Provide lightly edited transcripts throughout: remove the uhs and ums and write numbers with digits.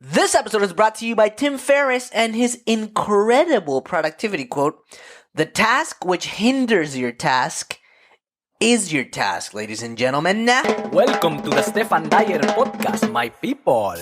This episode is brought to you by Tim Ferriss and his incredible productivity quote, "The task which hinders your task is your task," ladies and gentlemen. Welcome to the Stephan Dyer Podcast, my people.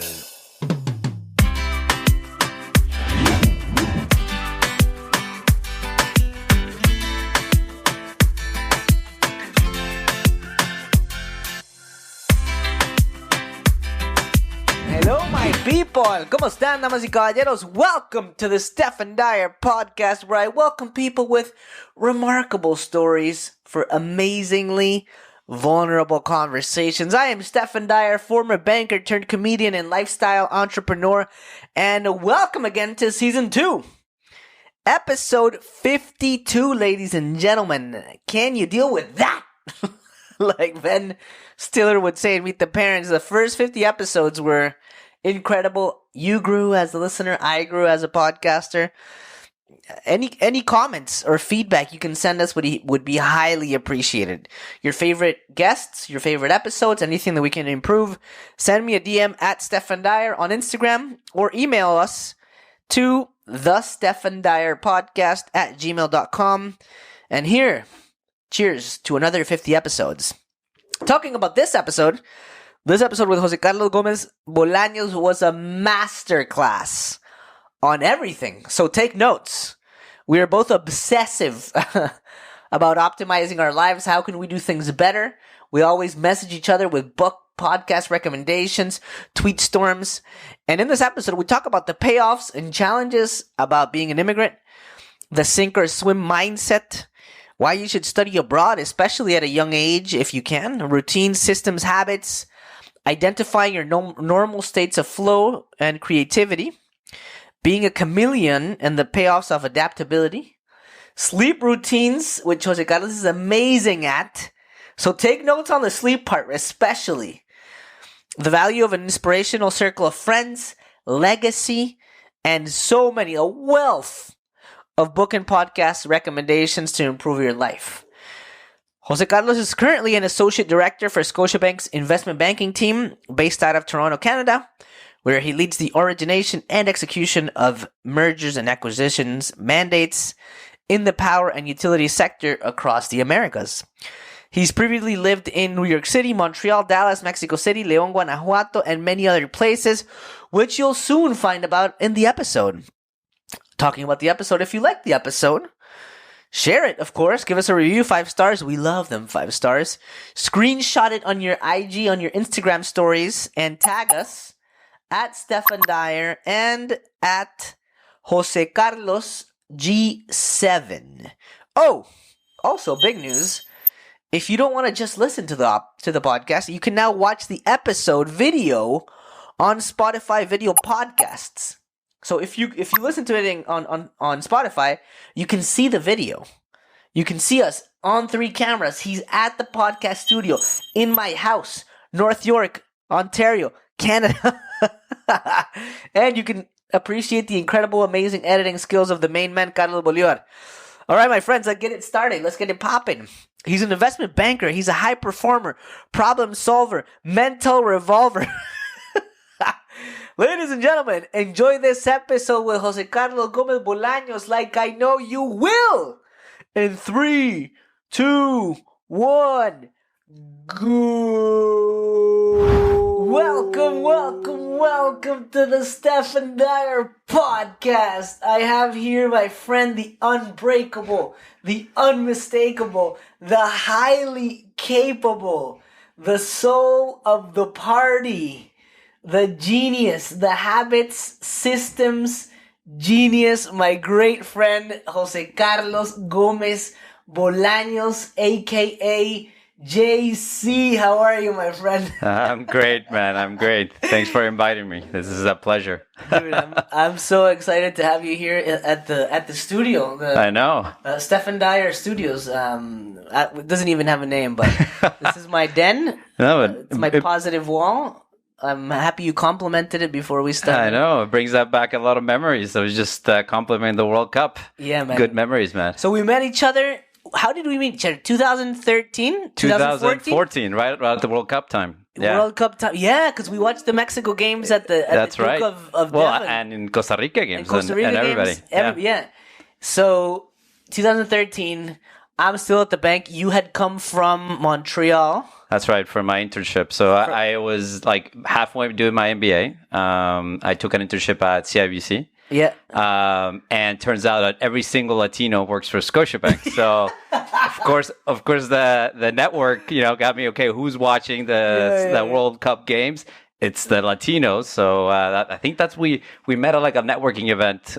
Hello, my people. ¿Cómo están, damas y caballeros? Welcome to the Stephan Dyer Podcast, where I welcome people with remarkable stories for amazingly vulnerable conversations. I am Stephan Dyer, former banker turned comedian and lifestyle entrepreneur, and welcome again to Season 2. Episode 52, ladies and gentlemen. Can you deal with that? Like Ben Stiller would say in Meet the Parents, the first 50 episodes were incredible. You grew as a listener. I grew as a podcaster. Any comments or feedback you can send us would be highly appreciated. Your favorite guests, your favorite episodes, anything that we can improve, send me a DM at Stephan Dyer on Instagram or email us to the Stephan Dyer Podcast at gmail.com. And here, cheers to another 50 episodes. Talking about this episode with José Carlos Gómez Bolaños was a masterclass on everything. So take notes. We are both obsessive about optimizing our lives. How can we do things better? We always message each other with book, podcast recommendations, tweet storms. And in this episode, we talk about the payoffs and challenges about being an immigrant, the sink or swim mindset, why you should study abroad, especially at a young age if you can, routines, systems, habits, identifying your normal states of flow and creativity, being a chameleon and the payoffs of adaptability, sleep routines, which José Carlos is amazing at. So take notes on the sleep part, especially the value of an inspirational circle of friends, legacy, and so many, a wealth of book and podcast recommendations to improve your life. José Carlos is currently an associate director for Scotiabank's investment banking team based out of Toronto, Canada, where he leads the origination and execution of mergers and acquisitions mandates in the power and utility sector across the Americas. He's previously lived in New York City, Montreal, Dallas, Mexico City, León, Guanajuato, and many other places, which you'll soon find about in the episode. Talking about the episode, if you like the episode, share it, of course. Give us a review, 5 stars. We love them 5 stars. Screenshot it on your IG, on your Instagram stories, and tag us at Stephan Dyer and at José Carlos G7. Oh, also big news. If you don't want to just listen to the podcast, you can now watch the episode video on Spotify video podcasts. So if you listen to it on Spotify, you can see the video. You can see us on 3 cameras. He's at the podcast studio in my house, North York, Ontario, Canada. And you can appreciate the incredible, amazing editing skills of the main man, Carlos Bolivar. All right, my friends, let's get it started. Let's get it popping. He's an investment banker. He's a high performer, problem solver, mental revolver. Ladies and gentlemen, enjoy this episode with José Carlos Gómez Bolaños like I know you will. In 3, 2, 1, go. Welcome to the Stephan Dyer Podcast. I have here my friend, the unbreakable, the unmistakable, the highly capable, the soul of the party, the genius, the habits, systems, genius, my great friend, José Carlos Gómez Bolaños, a.k.a. JC. How are you, my friend? I'm great, man. I'm great. Thanks for inviting me. This is a pleasure. Dude, I'm so excited to have you here at the studio. I know. Stephan Dyer Studios. It doesn't even have a name, but this is my den. No, but it's my positive wall. I'm happy you complimented it before we started. I know. It brings back a lot of memories. I was just complimenting the World Cup. Yeah, man. Good memories, man. So we met each other. How did we meet each other? 2013? 2014, right at the World Cup time. Yeah. World Cup time. Yeah, because we watched the Mexico games at the That's Duke right. of Well, Devon. and in Costa Rica games Costa Rica and everybody. games. Yeah. So 2013, I'm still at the bank. You had come from Montreal. That's right, for my internship. So I was like halfway doing my MBA. I took an internship at CIBC. Yeah. And turns out that every single Latino works for Scotiabank. So of course the network, got me, okay, who's watching the World Cup games? It's the Latinos. So I think we met at like a networking event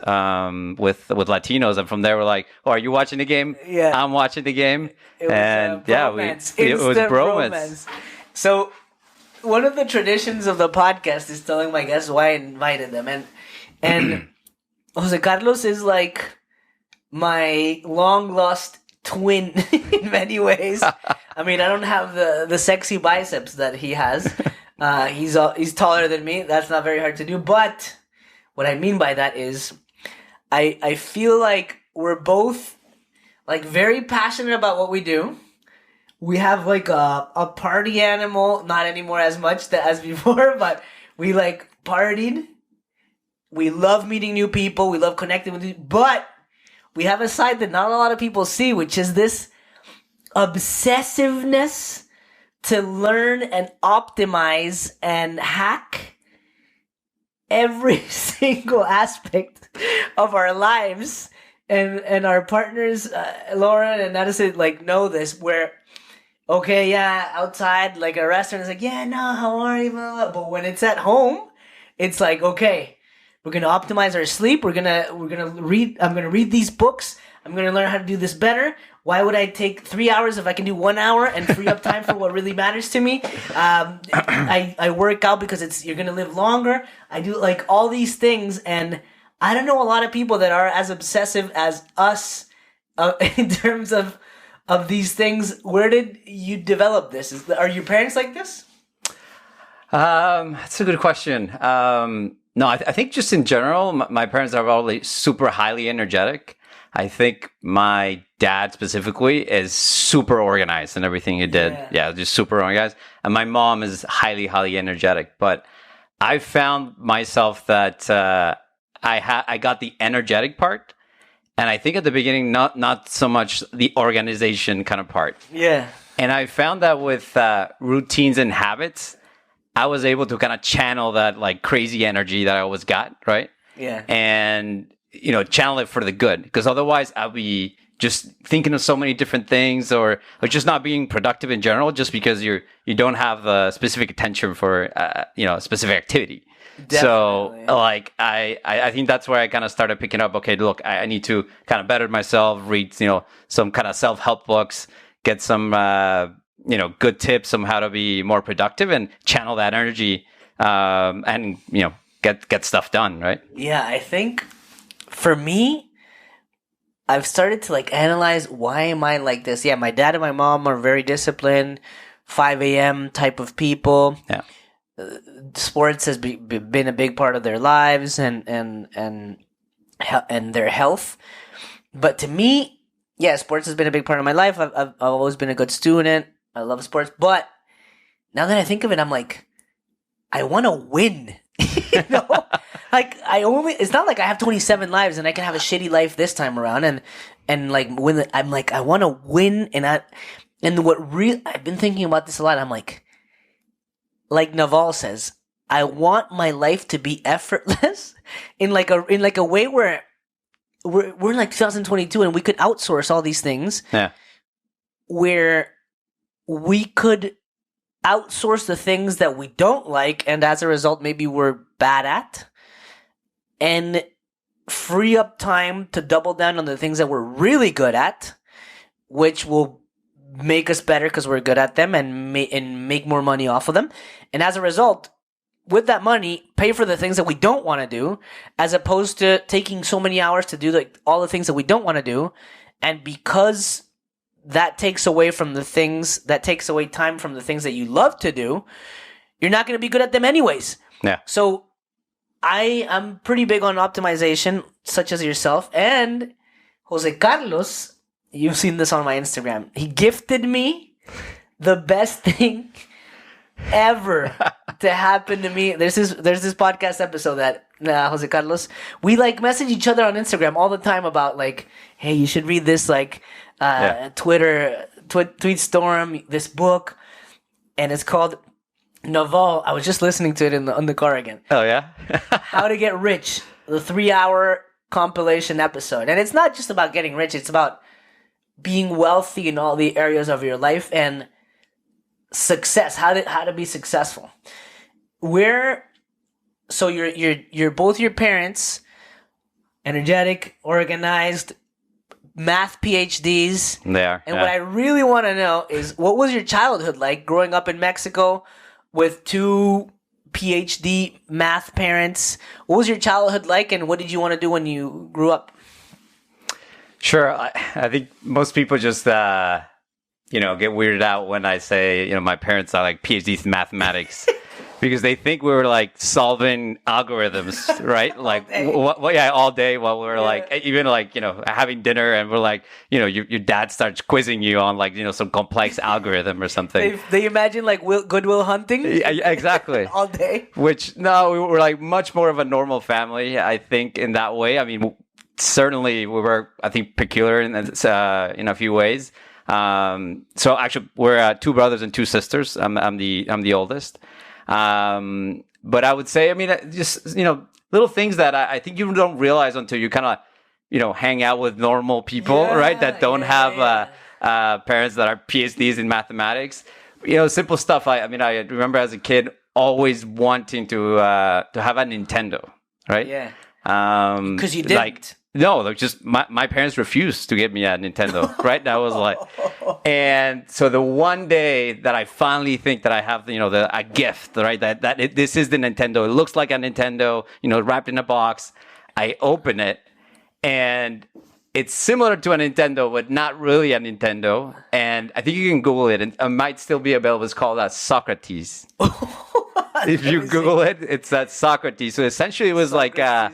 with Latinos, and from there we're like, oh, are you watching the game? Yeah. I'm watching the game. It was it was bromance. So one of the traditions of the podcast is telling my guests why I invited them, and José Carlos is like my long lost twin in many ways. I mean, I don't have the sexy biceps that he has. He's taller than me. That's not very hard to do. But what I mean by that is, I feel like we're both like very passionate about what we do. We have like a party animal, not anymore as much as before, but we like partied. We love meeting new people. We love connecting with people. But we have a side that not a lot of people see, which is this obsessiveness to learn and optimize and hack every single aspect of our lives. And our partners, Lauren and Narzely, like know this, where, okay, yeah, outside, like a restaurant is like, yeah, no, how are you? Blah, blah. But when it's at home, it's like, okay, we're gonna optimize our sleep. We're gonna read. I'm gonna read these books. I'm gonna learn how to do this better. Why would I take 3 hours if I can do 1 hour and free up time for what really matters to me? I work out because you're gonna live longer. I do like all these things, and I don't know a lot of people that are as obsessive as us in terms of these things. Where did you develop this? Are your parents like this? That's a good question. No, I think just in general, my parents are probably super highly energetic. I think my dad specifically is super organized in everything he did. Yeah, just super organized. And my mom is highly, highly energetic. But I found myself that I got the energetic part. And I think at the beginning, not so much the organization kind of part. Yeah. And I found that with routines and habits, I was able to kind of channel that like crazy energy that I always got, right? Yeah. And, channel it for the good. Because otherwise I'll be just thinking of so many different things or just not being productive in general just because you don't have the specific attention for, a specific activity. Definitely. So like, I think that's where I kind of started picking up, okay, look, I need to kind of better myself, read, some kind of self-help books, get some, good tips on how to be more productive and channel that energy, and, get stuff done, right? Yeah, I think for me, I've started to like analyze why am I like this? Yeah, my dad and my mom are very disciplined, 5 a.m. type of people. Yeah. Sports has been a big part of their lives and their health. But to me, yeah, sports has been a big part of my life. I've always been a good student. I love sports. But now that I think of it, I'm like, I want to win. Like it's not like I have 27 lives and I can have a shitty life this time around and like win. I'm like, I want to win. And I've been thinking about this a lot. I'm like Naval says, I want my life to be effortless in like a way where we're in like 2022 and we could outsource all these things. Yeah. Where we could outsource the things that we don't like and as a result maybe we're bad at and free up time to double down on the things that we're really good at, which will make us better because we're good at them and make more money off of them. And as a result, with that money, pay for the things that we don't want to do, as opposed to taking so many hours to do like all the things that we don't want to do. And because that takes away time from the things that you love to do, you're not going to be good at them anyways. Yeah. So I'm pretty big on optimization, such as yourself. And José Carlos, you've seen this on my Instagram. He gifted me the best thing ever to happen to me. There's this podcast episode that José Carlos, we like message each other on Instagram all the time about like, hey, you should read this like tweet storm, this book, and it's called Naval. I was just listening to it in the car again. Oh yeah. How to Get Rich, the 3-hour compilation episode, and it's not just about getting rich. It's about being wealthy in all the areas of your life and success. How to be successful. So you're both your parents, energetic, organized, math PhDs. They are. And what I really want to know is, what was your childhood like growing up in Mexico with 2 PhD math parents? What was your childhood like, and what did you want to do when you grew up? Sure. I think most people just, get weirded out when I say, my parents are like PhDs in mathematics. Because they think we were like solving algorithms, right? Like, all day while we're like, even like, having dinner, and we're like, your dad starts quizzing you on like, some complex algorithm or something. They imagine like Goodwill Hunting? Yeah, exactly. All day. Which, no, we were like much more of a normal family, I think, in that way. I mean, certainly we were, I think, peculiar in a few ways. So actually, we're 2 brothers and 2 sisters. I'm the oldest. But I would say, I mean, just, little things that I think you don't realize until you kind of, hang out with normal people, right? That don't have parents that are PhDs in mathematics. Simple stuff. I remember as a kid always wanting to have a Nintendo, right? Yeah. Because you didn't. No, like just my parents refused to get me a Nintendo, right? That was like, and so the one day that I finally think that I have, a gift, right? This is the Nintendo. It looks like a Nintendo, wrapped in a box. I open it, and it's similar to a Nintendo, but not really a Nintendo. And I think you can Google it, and it might still be available. It's called Socrates. If you Google it, it's that Socrates. So essentially, it was Socrates. Like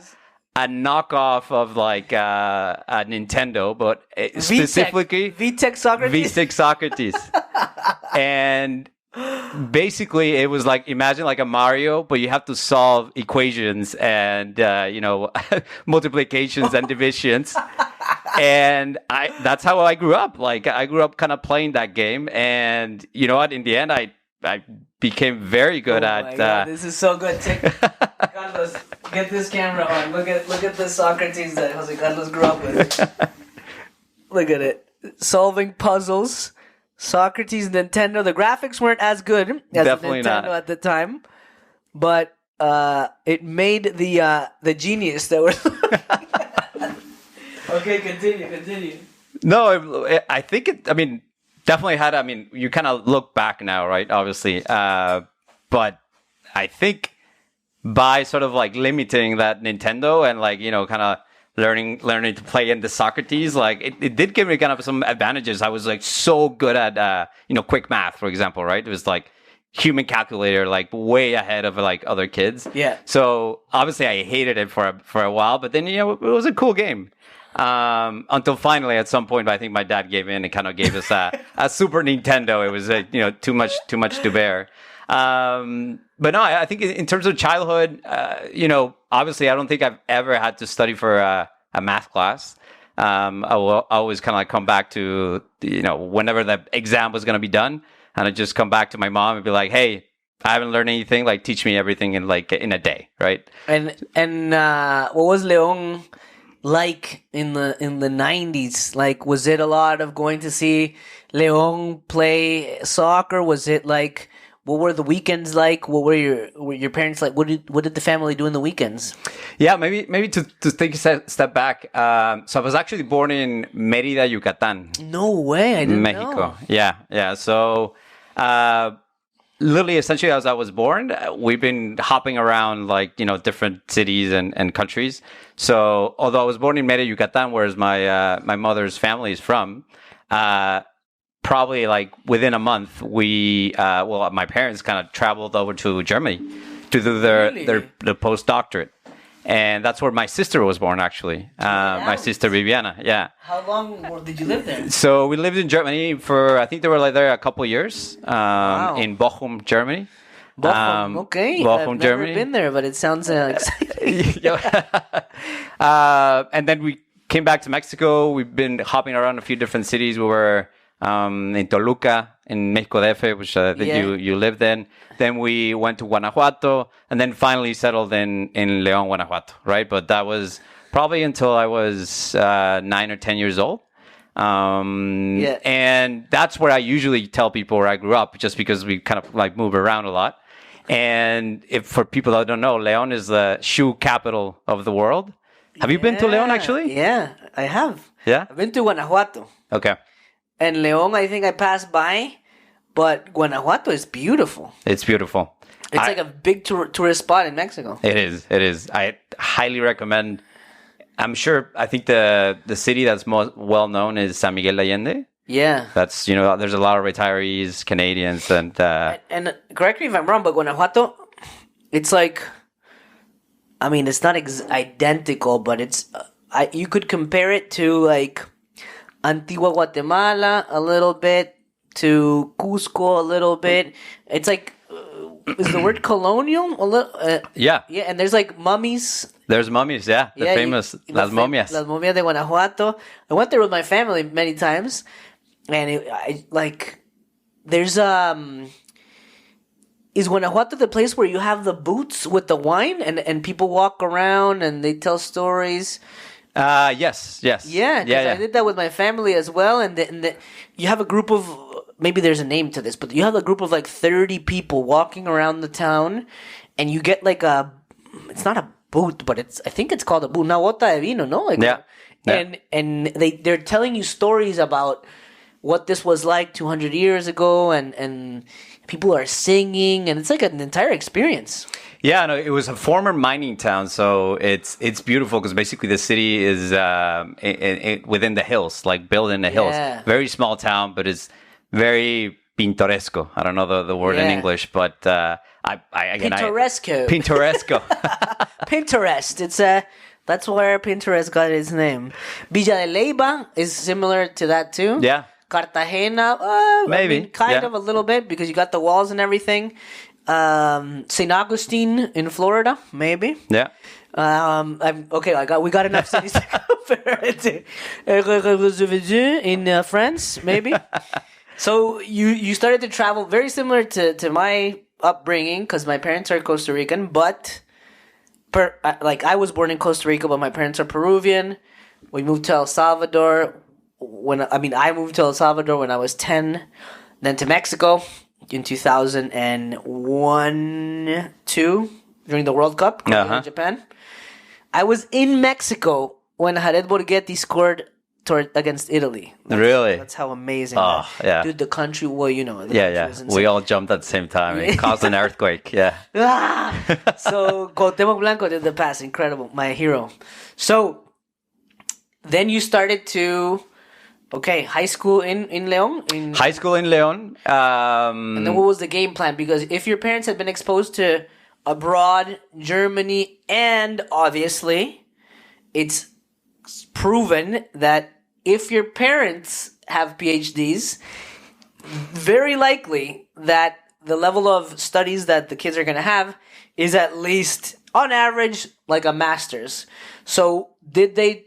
a knockoff of like a Nintendo, but specifically VTech Socrates. VTech Socrates. And basically it was like, imagine like a Mario, but you have to solve equations and multiplications and divisions. And that's how I grew up. Like I grew up kind of playing that game, and you know what? In the end, I became very good at. God, this is so good. Carlos, get this camera on. Look at the Socrates that José Carlos grew up with. Look at it, solving puzzles. Socrates, Nintendo. The graphics weren't as good as Definitely the Nintendo not. at the time, but it made the genius that was. Okay, continue. No, I think it. I mean, definitely had. I mean, you kind of look back now, right? Obviously, but I think by sort of like limiting that Nintendo and like kind of learning to play in the Socrates, like it did give me kind of some advantages. I was like so good at quick math, for example, right? It was like human calculator, like way ahead of like other kids. Yeah. So obviously I hated it for a while, but then it was a cool game. Until finally at some point I think my dad gave in and kind of gave us a Super Nintendo. It was too much to bear. But no, I think in terms of childhood, obviously I don't think I've ever had to study for a math class. I will always kind of like come back to whenever the exam was going to be done, and I just come back to my mom and be like, hey, I haven't learned anything, like teach me everything in a day, right? And what was Leon like in the 90s? Like, was it a lot of going to see Leon play soccer? Was it like, what were the weekends like? What were your parents like? What did the family do in the weekends? Yeah, maybe to take a step back. So I was actually born in Mérida, Yucatan. No way, I didn't Mexico. know. Yeah. So literally, essentially, as I was born, we've been hopping around like different cities and countries. So although I was born in Mérida, Yucatan, whereas my mother's family is from, probably like within a month, my parents kind of traveled over to Germany to do their postdoctorate. And that's where my sister was born, actually. My sister Viviana, yeah. How long did you live there? So we lived in Germany for, I think they were like there a couple of years, in Bochum, Germany. Bochum, okay. Bochum, I've Germany. never been there, but it sounds exciting. And then we came back to Mexico. We've been hopping around a few different cities. We were in Toluca, in Mexico DF, which I think you lived in. Then we went to Guanajuato, and then finally settled in León, Guanajuato, right? But that was probably until I was 9 or 10 years old. And that's where I usually tell people where I grew up, just because we kind of like move around a lot. And if for people that don't know, León is the shoe capital of the world. Have you been to León, actually? Yeah, I have. Yeah? I've been to Guanajuato. Okay. And León, I think I passed by, but Guanajuato is beautiful. It's beautiful. It's like a big tourist spot in Mexico. It is. It is. I highly recommend. I think the city that's most well known is San Miguel de Allende. Yeah. That's, there's a lot of retirees, Canadians, and and correct me if I'm wrong, but Guanajuato, it's like, I mean, it's not identical, but it's you could compare it to like Antigua Guatemala a little bit, to Cusco a little bit. It's like, is the word colonial a little? Yeah, and there's like mummies. There's mummies, the famous Las Momias. Las Momias de Guanajuato. I went there with my family many times, and there's is Guanajuato the place where you have the booths with the wine and people walk around and they tell stories? Yes. Yeah, I did that with my family as well, and you have a group of, maybe there's a name to this, but you have a group of like 30 people walking around the town, and you get like it's not a booth, but I think it's called a booth. Una bota de vino, no? And they're telling you stories about what this was like 200 years ago, and people are singing, and it's like an entire experience. Yeah, no, it was a former mining town, so it's beautiful because basically the city is within the hills, like built in the hills. Very small town, but it's very pintoresco. I don't know the word in English, but Pintoresco. Pinterest. It's that's where Pinterest got its name. Villa de Leyva is similar to that too. Yeah. Cartagena, maybe kind of a little bit, because you got the walls and everything. St. Augustine in Florida, maybe. Yeah. We got enough cities to compare it to. In France, maybe. So you started to travel very similar to my upbringing, because my parents are Costa Rican, but I was born in Costa Rica, but my parents are Peruvian. We moved to El Salvador I moved to El Salvador when I was 10, then to Mexico in 2001-2 during the World Cup in Japan. I was in Mexico when Jared Borghetti scored against Italy. Really? That's how amazing. Dude, the country, we all jumped at the same time. It caused an earthquake. Yeah. So Cuauhtémoc Blanco did the pass. Incredible. My hero. So then you started to... high school in León? High school in León. And then what was the game plan? Because if your parents had been exposed to abroad, Germany, and obviously, it's proven that if your parents have PhDs, very likely that the level of studies that the kids are going to have is at least, on average, like a master's. So they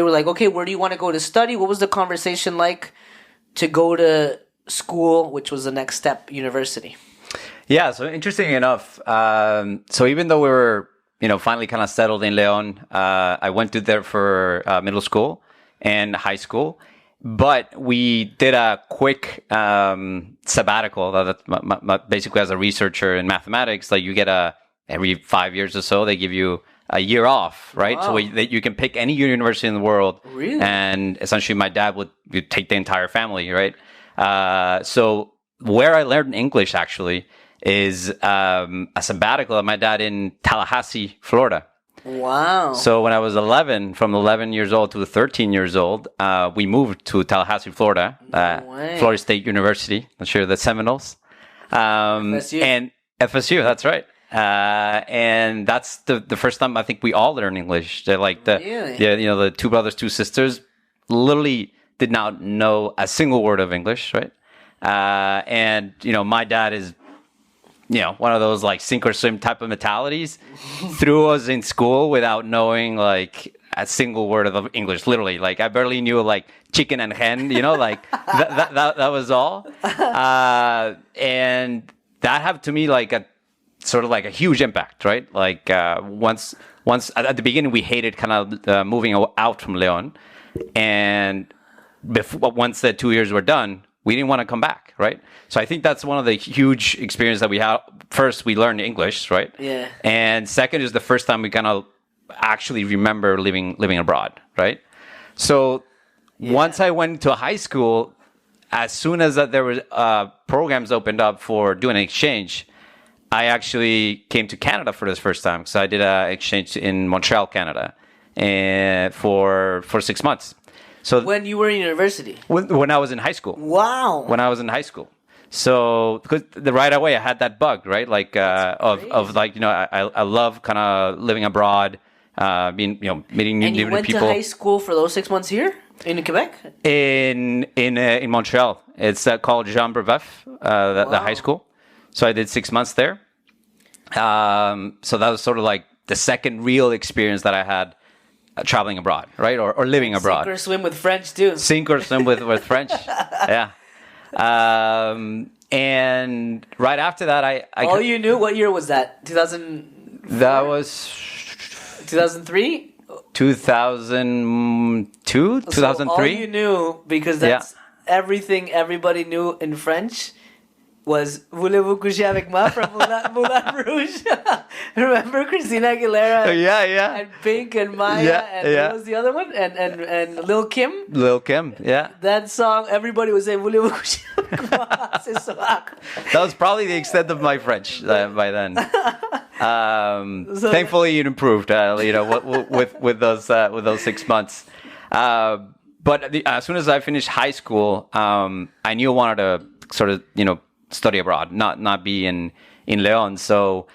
were like, okay, where do you want to go to study? What was the conversation like to go to school, which was the next step, university? Yeah, so interesting enough. So even though we were, finally kind of settled in León, I went to there for middle school and high school. But we did a quick sabbatical. Basically, as a researcher in mathematics, like you get every 5 years or so, they give you a year off, right? Wow. So you can pick any university in the world. Really? And essentially my dad would take the entire family, right? So where I learned English actually is a sabbatical of my dad in Tallahassee, Florida. Wow. So when I was 11, from 11 years old to 13 years old, we moved to Tallahassee, Florida, Florida State University. I'm sure the Seminoles. FSU. And FSU, that's right. And that's the first time I think we all learned English. Really? The two brothers, two sisters, literally did not know a single word of English, right? And my dad is, one of those like sink or swim type of mentalities. Threw us in school without knowing like a single word of English. Literally, like I barely knew like chicken and hen. Like that was all. And that had to me like a sort of like a huge impact, right? Like once at the beginning we hated kind of moving out from Leon, and once the 2 years were done, we didn't want to come back, right? So I think that's one of the huge experiences that we had. First, we learned English, right? Yeah. And second is the first time we kind of actually remember living abroad, right? So once I went to high school, as soon as there were programs opened up for doing an exchange, I actually came to Canada for the first time. So I did an exchange in Montreal, Canada, and for 6 months. So when you were in university? When I was in high school. Wow. When I was in high school. So because right away I had that bug, right? Like of like I love kind of living abroad, being meeting new people. And you went to high school for those 6 months here in Quebec? In Montreal, it's called Jean Brebeuf, the high school. So I did 6 months there. So that was sort of like the second real experience that I had traveling abroad, right? Or living abroad. Sink or swim with French too. Sink or swim with French. Yeah. And right after that, I all you knew, what year was that? 2000. That was 2003. 2002, 2003. So all you knew, because that's everything everybody knew in French, was "Voulez-vous coucher avec moi" from Moulin Rouge. Remember Christina Aguilera? Yeah. And Pink and Maya and what was the other one? And Lil Kim. Lil Kim, yeah. That song, everybody was saying "Voulez-vous coucher avec moi ce soir." That was probably the extent of my French by then. Thankfully, it improved. With those 6 months. But as soon as I finished high school, I knew I wanted to sort of study abroad, not be in Leon. So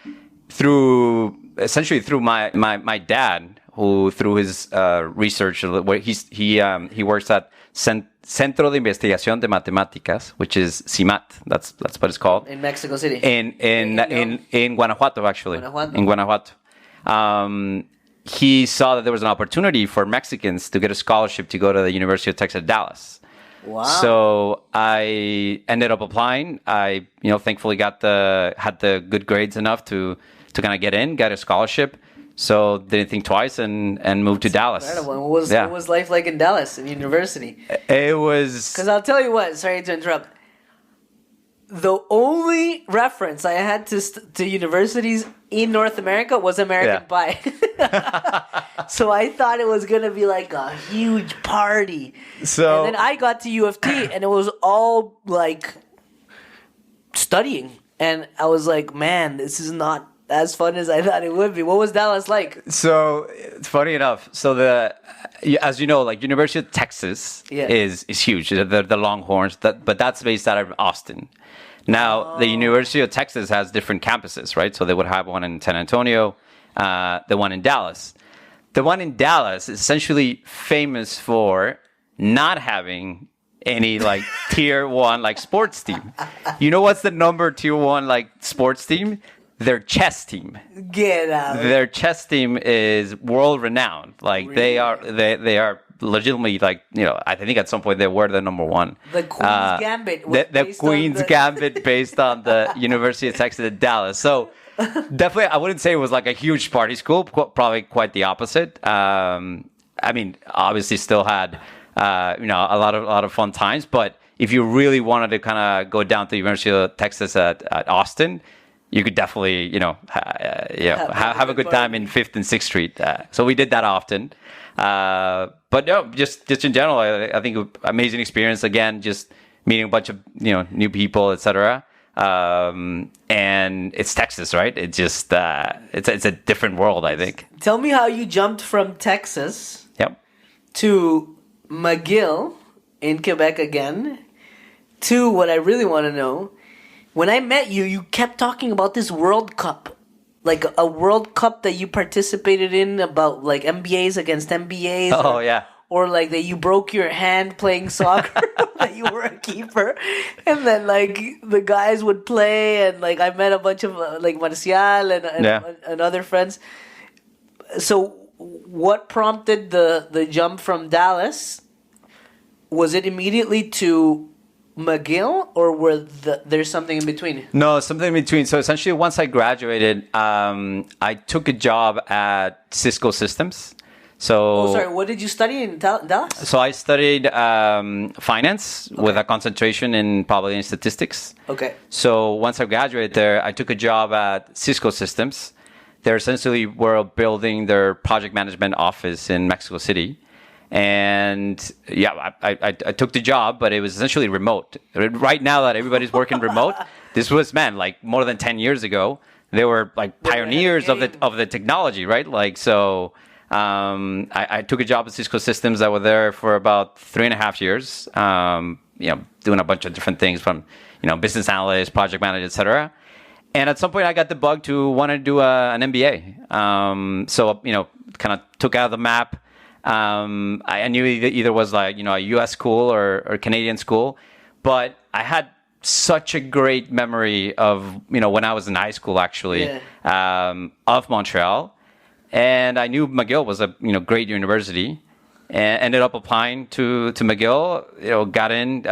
through my dad, who through his research, where he works at Centro de Investigación de Matemáticas, which is CIMAT. That's what it's called in Mexico City. In Guanajuato, actually. In Guanajuato. He saw that there was an opportunity for Mexicans to get a scholarship to go to the University of Texas, Dallas. Wow. So I ended up applying. I, thankfully had the good grades enough to kind of get a scholarship. So didn't think twice and moved to Dallas. Incredible. What was life like in Dallas, in university? It was... Because I'll tell you what, sorry to interrupt. The only reference I had to universities in North America was American Pie. So I thought it was going to be like a huge party. And then I got to U of T and it was all like studying. And I was like, man, this is not as fun as I thought it would be. What was Dallas like? So it's funny enough. So as you know, like University of Texas is huge. The Longhorns, but that's based out of Austin. Now, the University of Texas has different campuses, right? So they would have one in San Antonio, the one in Dallas. The one in Dallas is essentially famous for not having any like tier one like sports team. You know what's the number tier one like sports team? Their chess team. Get out. Their chess team is world renowned. Like really? they are legitimately like, I think at some point they were the number one. The Queen's Gambit. The Queen's Gambit based on the University of Texas at Dallas. So definitely, I wouldn't say it was like a huge party school. Probably quite the opposite. I mean, obviously still had a lot of fun times. But if you really wanted to kind of go down to the University of Texas at Austin, you could definitely, have a good time in 5th and 6th Street. So we did that often. But no, just in general, I think amazing experience. Again, just meeting a bunch of, new people, etc. And it's Texas, right? It's just, it's a different world, I think. Tell me how you jumped from Texas to McGill in Quebec again to what I really want to know. When I met you, you kept talking about this World Cup like a World Cup that you participated in about like MBAs against MBAs? Oh, yeah. Or like that you broke your hand playing soccer, that you were a keeper, and then like the guys would play, and like I met a bunch of like Marcial and other friends. So what prompted the jump from Dallas? Was it immediately to McGill, or there's something in between? No, something in between. So essentially, once I graduated, I took a job at Cisco Systems. So, sorry, what did you study in Dallas? So I studied finance with a concentration in probability and statistics. Okay. So once I graduated there, I took a job at Cisco Systems. They essentially were building their project management office in Mexico City. And yeah, I took the job, but it was essentially remote. Right now that everybody's working remote, this was, like more than 10 years ago. They were like pioneers of the technology, right? Like, so... I took a job at Cisco Systems. I was there for about 3.5 years, doing a bunch of different things from, business analyst, project manager, etc. And at some point I got the bug to want to do an MBA. So, kind of took out of the map. I knew either was like, a US school or Canadian school, but I had such a great memory of, when I was in high school, actually, of Montreal. And I knew McGill was a great university, and ended up applying to McGill. Got in.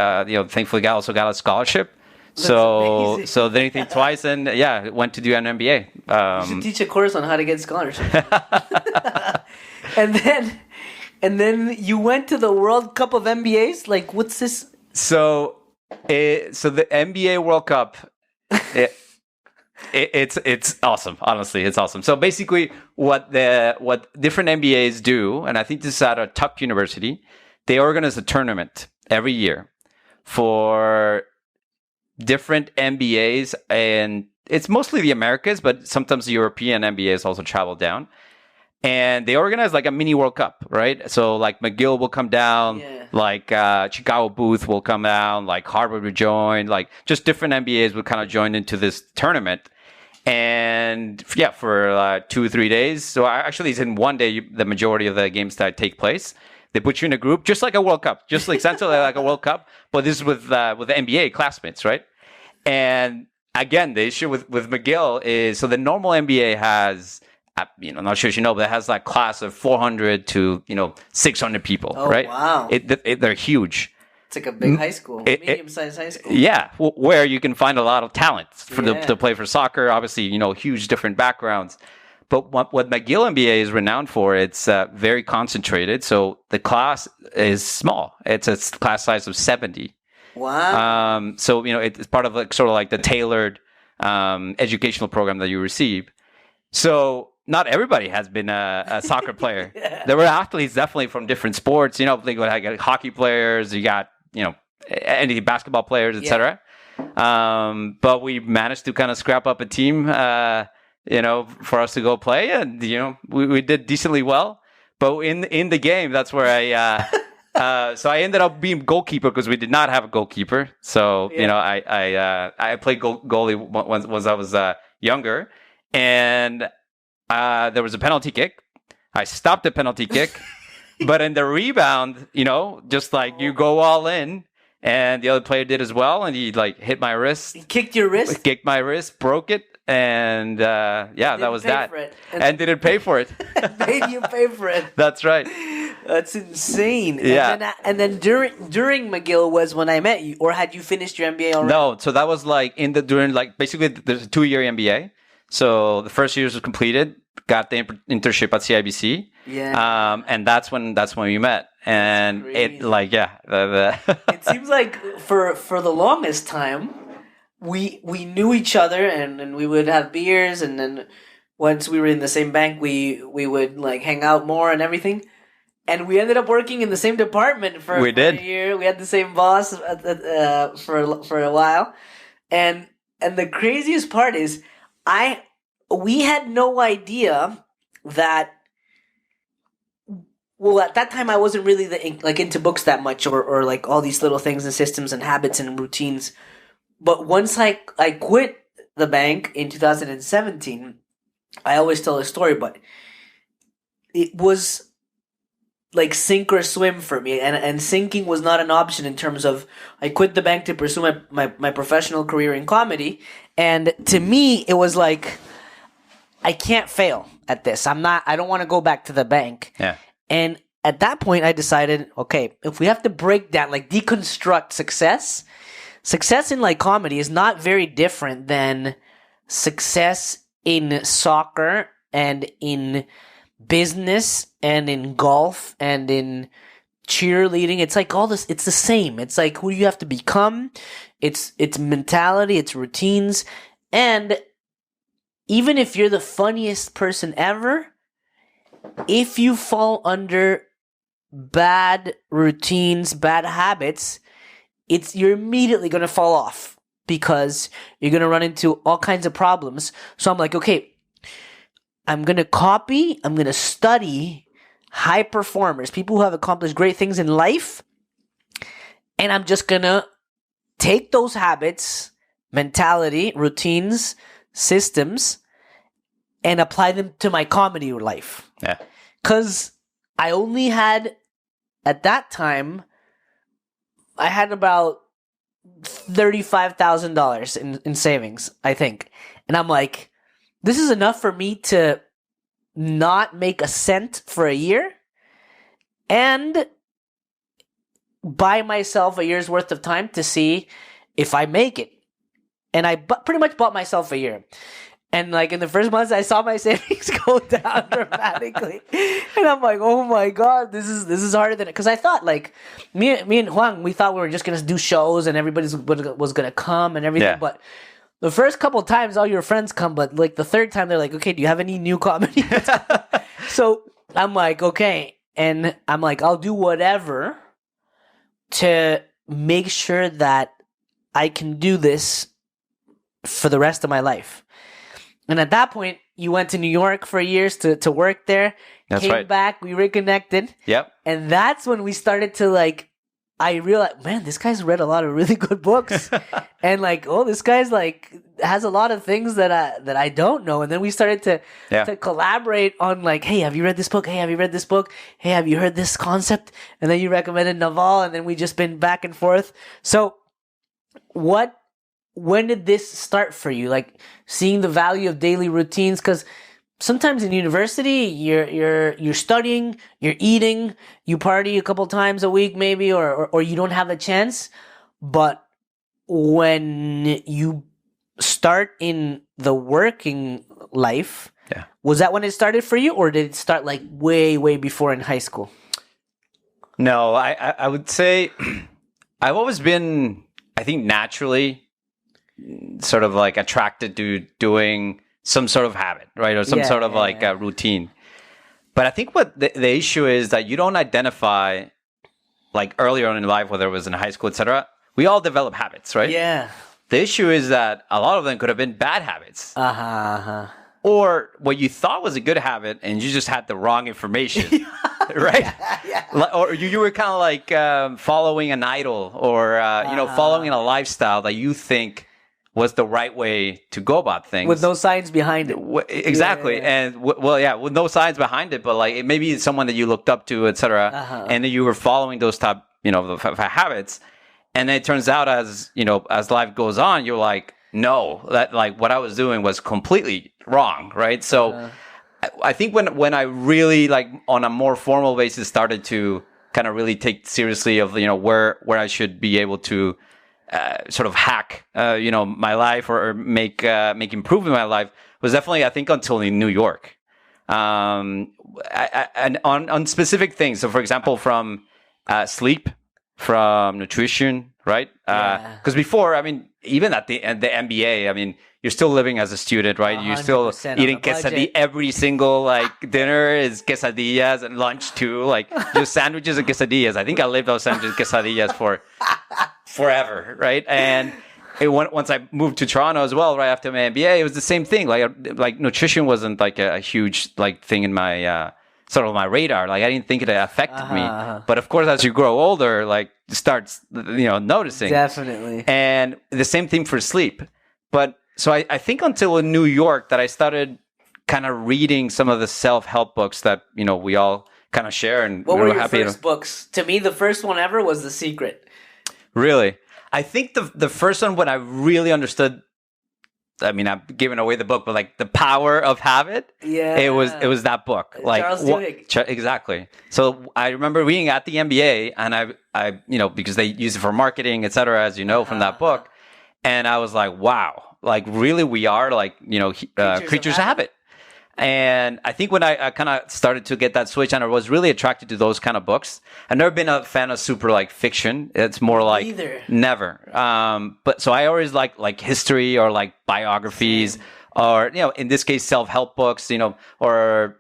Thankfully, also got a scholarship. That's so amazing. so didn't think twice, and went to do an MBA. You should teach a course on how to get scholarships. and then you went to the World Cup of MBAs. Like, what's this? So the MBA World Cup. It's awesome. Honestly, it's awesome. So basically, what different MBAs do, and I think this is at a top university, they organize a tournament every year for different MBAs, and it's mostly the Americas, but sometimes the European MBAs also travel down. And they organize like a mini World Cup, right? So like McGill will come down, like Chicago Booth will come down, like Harvard will join, like just different MBAs would kind of join into this tournament. And for 2 or 3 days. So actually, it's in one day, the majority of the games that take place. They put you in a group, just like a World Cup, just like essentially like a World Cup, but this is with the NBA classmates, right? And again, the issue with McGill is, so the normal NBA has, I'm not sure if you know, but it has like class of 400 to 600 people, right? Wow! They're huge. It's like a big high school, medium-sized high school. Yeah, where you can find a lot of talent to play for soccer. Obviously, huge different backgrounds. But what McGill MBA is renowned for, it's very concentrated. So the class is small. It's a class size of 70. Wow. So it's part of sort of like the tailored educational program that you receive. So not everybody has been a soccer player. There were athletes definitely from different sports. They got hockey players. You got any basketball players, etc. But we managed to kind of scrap up a team. For us to go play, and we did decently well. But in the game, that's where so I ended up being goalkeeper because we did not have a goalkeeper. So I played goalie once I was younger, and there was a penalty kick. I stopped the penalty kick, but in the rebound, just like you go all in. And the other player did as well, and he like hit my wrist. He kicked your wrist? Kicked my wrist, broke it, and that was that. And didn't pay for it. Made you pay for it. That's right. That's insane. Yeah. And then during McGill was when I met you, or had you finished your MBA already? No, so that was like basically there's a 2-year MBA. So the first year was completed, got the internship at CIBC. Yeah. And that's when we met. And it it seems like for the longest time we knew each other, and we would have beers, and then once we were in the same bank we would like hang out more and everything, and we ended up working in the same department for a year. We had the same boss for a while, and the craziest part is we had no idea that. Well, at that time, I wasn't really into books that much, or like all these little things and systems and habits and routines. But once I quit the bank in 2017, I always tell this story, but it was like sink or swim for me, and sinking was not an option in terms of I quit the bank to pursue my professional career in comedy, and to me it was like I can't fail at this. I don't want to go back to the bank. Yeah. And at that point I decided, okay, if we have to break down, like deconstruct success in like comedy is not very different than success in soccer and in business and in golf and in cheerleading. It's like all this, it's the same. It's like who you have to become. It's mentality, it's routines. And even if you're the funniest person ever, if you fall under bad routines, bad habits, you're immediately going to fall off because you're going to run into all kinds of problems. So I'm like, okay, I'm going to study high performers, people who have accomplished great things in life, and I'm just going to take those habits, mentality, routines, systems, and apply them to my comedy life. Yeah. Because I only had, at that time, I had about $35,000 in savings, I think. And I'm like, this is enough for me to not make a cent for a year and buy myself a year's worth of time to see if I make it. And I pretty much bought myself a year. And like in the first months, I saw my savings go down dramatically, and I'm like, "Oh my god, this is harder than it." Because I thought like me and Juan, we thought we were just gonna do shows and everybody was gonna come and everything. Yeah. But the first couple of times, all your friends come, but like the third time, they're like, "Okay, do you have any new comedy?" So I'm like, "Okay," and I'm like, "I'll do whatever to make sure that I can do this for the rest of my life." And at that point, you went to New York for years to work there. That's came right. back, we reconnected. Yep. And that's when we started to like, I realized, man, this guy's read a lot of really good books. And like, oh, this guy's like, has a lot of things that I don't know. And then we started to collaborate on like, hey, have you read this book? Hey, have you read this book? Hey, have you heard this concept? And then you recommended Naval, and then we just been back and forth. So when did this start for you? Like seeing the value of daily routines? Because sometimes in university, you're studying, you're eating, you party a couple times a week maybe, or you don't have a chance. But when you start in the working life, was that when it started for you, or did it start like way, way before in high school? No, I would say I've always been, I think, naturally sort of like attracted to doing some sort of habit, right? Or some sort of routine. But I think what the issue is that you don't identify like earlier on in life, whether it was in high school, etc. We all develop habits, right? Yeah. The issue is that a lot of them could have been bad habits. Or what you thought was a good habit and you just had the wrong information, right? Or you were kind of like following an idol or, following a lifestyle that you think was the right way to go about things. With no science behind it. Exactly. And with no science behind it, but like maybe it's someone that you looked up to, etc. And then you were following those type, habits. And then it turns out as life goes on, you're like, no, that like what I was doing was completely wrong, right? So I think when I really like on a more formal basis started to kind of really take seriously of where I should be able to sort of hack my life or make improvement in my life was definitely, I think, until in New York, and on specific things. So for example, from sleep, from nutrition, right? Because before, I mean, even at the MBA, I mean, you're still living as a student, right? You're still eating quesadilla. Every single like dinner is quesadillas, and lunch too, like just sandwiches and quesadillas. I think I lived on sandwiches and quesadillas for forever, right? And once I moved to Toronto as well, right after my MBA, it was the same thing. Like nutrition wasn't like a huge like thing in my sort of my radar. Like I didn't think it affected me. But of course, as you grow older, like you start noticing. Definitely. And the same thing for sleep. But so I think until in New York that I started kind of reading some of the self-help books that, we all kind of share. And what were your happy first books? To me, the first one ever was The Secret. Really? I think the first one, when I really understood, I mean, I'm giving away the book, but like The Power of Habit. Yeah. It was that book. Like Charles Duhigg. Exactly. So I remember reading at the MBA, and I because they use it for marketing, etc., as you know from that book. And I was like, wow, like really we are like, creatures of habit. And I think when I kind of started to get that switch, and I was really attracted to those kind of books. I've never been a fan of super like fiction. It's more like never. But so I always like history or like biographies or, in this case, self-help books, or,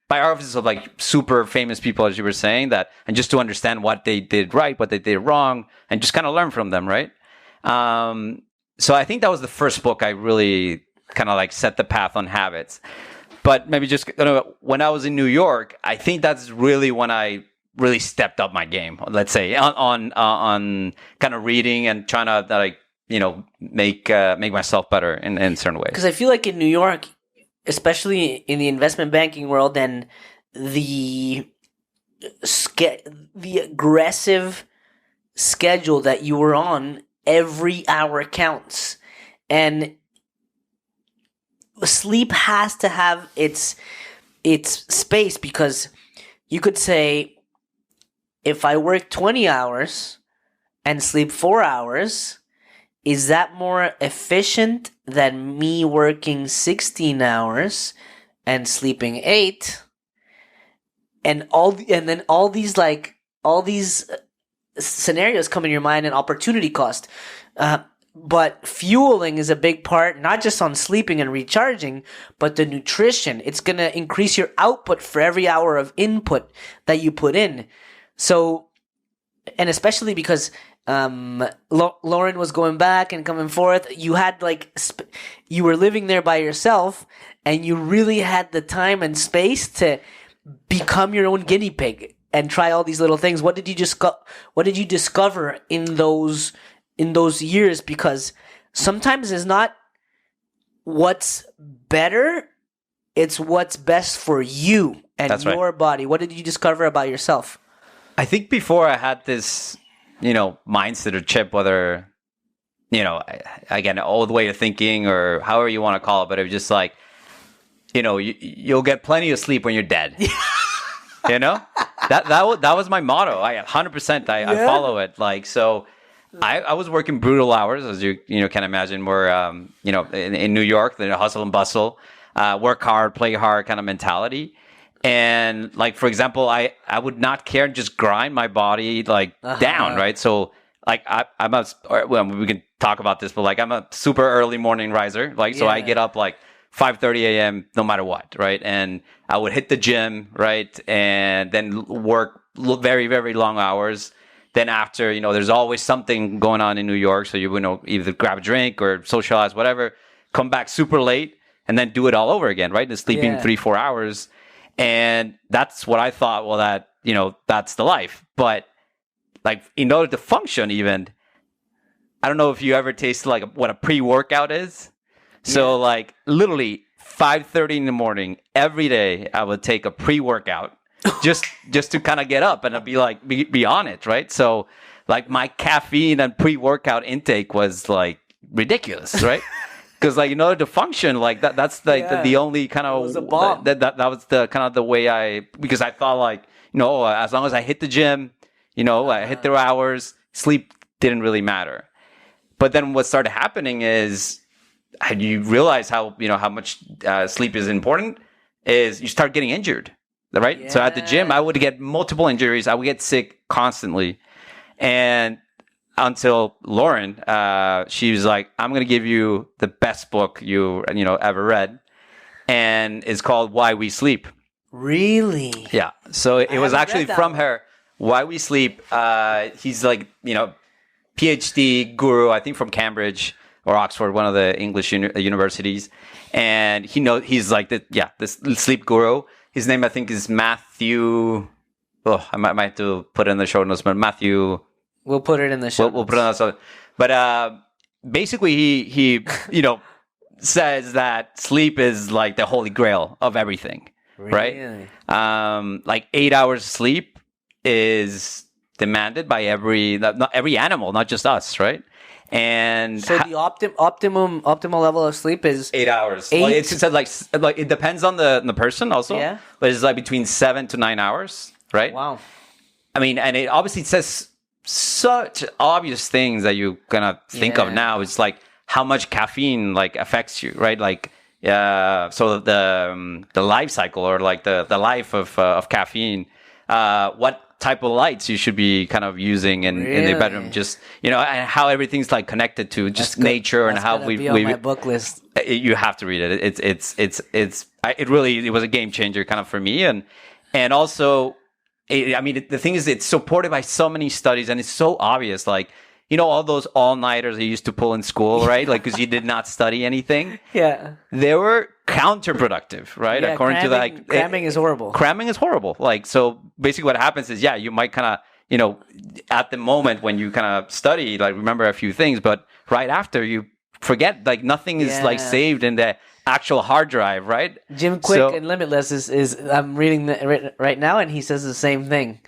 biographies of like super famous people, as you were saying, and just to understand what they did right, what they did wrong, and just kind of learn from them. Right. So I think that was the first book I really kind of like set the path on habits. But maybe just when I was in New York, I think that's really when I really stepped up my game. Let's say on kind of reading and trying to like make myself better in certain ways. Because I feel like in New York, especially in the investment banking world, and the aggressive schedule that you were on, every hour counts, and sleep has to have its space, because you could say, if I work 20 hours and sleep 4 hours, is that more efficient than me working 16 hours and sleeping 8? And then all these scenarios come in your mind, and opportunity cost. But fueling is a big part, not just on sleeping and recharging, but the nutrition. It's going to increase your output for every hour of input that you put in. So, and especially because Lauren was going back and coming forth, you had you were living there by yourself, and you really had the time and space to become your own guinea pig and try all these little things. What did you discover in those years? Because sometimes it's not what's better, it's what's best for you and your body. What did you discover about yourself? I think before I had this, mindset or chip, whether, again, old way of thinking or however you want to call it, but it was just like, you'll get plenty of sleep when you're dead. That was my motto. 100%. I follow it. Like, so I was working brutal hours, as you can imagine. More in New York, the hustle and bustle, work hard, play hard kind of mentality. And like, for example, I would not care and just grind my body down, right? So like we can talk about this, but like I'm a super early morning riser. So I get up like 5:30 a.m. no matter what, right? And I would hit the gym, right? And then work very, very long hours. Then after, there's always something going on in New York. So you either grab a drink or socialize, whatever, come back super late and then do it all over again, right? And sleeping 3-4 hours. And that's what I thought, well, that's the life. But like, in order to function even, I don't know if you ever tasted like what a pre-workout is. So like literally 5:30 in the morning, every day I would take a pre-workout just to kind of get up and I'd be on it, right? So like my caffeine and pre-workout intake was like ridiculous, right? Because like in order to function like that's like the only kind of that was the kind of the way because I thought like as long as I hit the gym, I hit the hours, sleep didn't really matter. But then what started happening is you realize how much sleep is important is you start getting injured, right? Yeah. So at the gym I would get multiple injuries, I would get sick constantly, and until Lauren, she was like, I'm going to give you the best book you ever read. And it's called Why We Sleep. Really? Yeah. So it was actually from her, Why We Sleep. He's like, PhD guru, I think from Cambridge or Oxford, one of the English universities. And he's like this sleep guru. His name, I think, is Matthew. Oh, I might have to put it in the show notes, but Matthew. We'll put it in the show. We'll put it in the show. But basically, he says that sleep is like the holy grail of everything, Really? right? Like 8 hours sleep is demanded by not every animal, not just us, right? And So the optimal level of sleep is 8 hours. 8? Well, it's said like it depends on the person also. Yeah. But it's like between 7 to 9 hours, right? wow. I mean, and it obviously says such obvious things that you're gonna think of Yeah. now. It's like how much caffeine like affects you, right? Like, so the life cycle or like the life of caffeine. What type of lights you should be kind of using in the Really? bedroom, just and how everything's like connected to just nature and That's how gonna we be on my book list. you have to read it. It was a game changer kind of for me, and also, the thing is, it's supported by so many studies, and it's so obvious. Like, all those all-nighters you used to pull in school, right? Like, because you did not study anything. Yeah. They were counterproductive, right? Yeah, According to like cramming is horrible. Cramming is horrible. Like, so basically, what happens is, you might kind of, at the moment when you kind of study, like remember a few things, but right after you forget, like nothing is like Yeah. saved in the actual hard drive, right? Jim Quick So- and Limitless is I'm reading right now, and he says the same thing.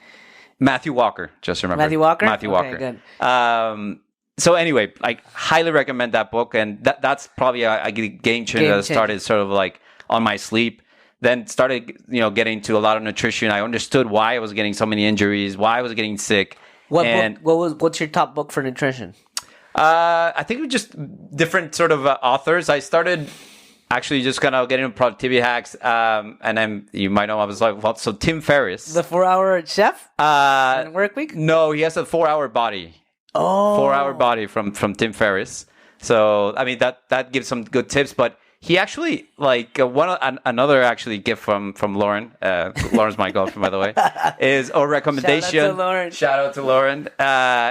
Matthew Walker, just remember. Matthew Walker? Matthew Okay, Walker. good. So anyway, I highly recommend that book, and that's probably a game changer that started sort of like on my sleep. Then started, getting to a lot of nutrition. I understood why I was getting so many injuries, why I was getting sick. What's your top book for nutrition? I think it was just different sort of authors. I started actually just kind of getting into productivity hacks, and then you might know I was like, so Tim Ferriss. The 4-Hour Chef? Work Week? No, he has a 4-hour body. Oh. 4-hour body from Tim Ferriss. So that gives some good tips, but he actually another actually gift from Lauren. Lauren's my girlfriend, by the way. Is a recommendation. Shout out to Lauren. Shout out to Lauren.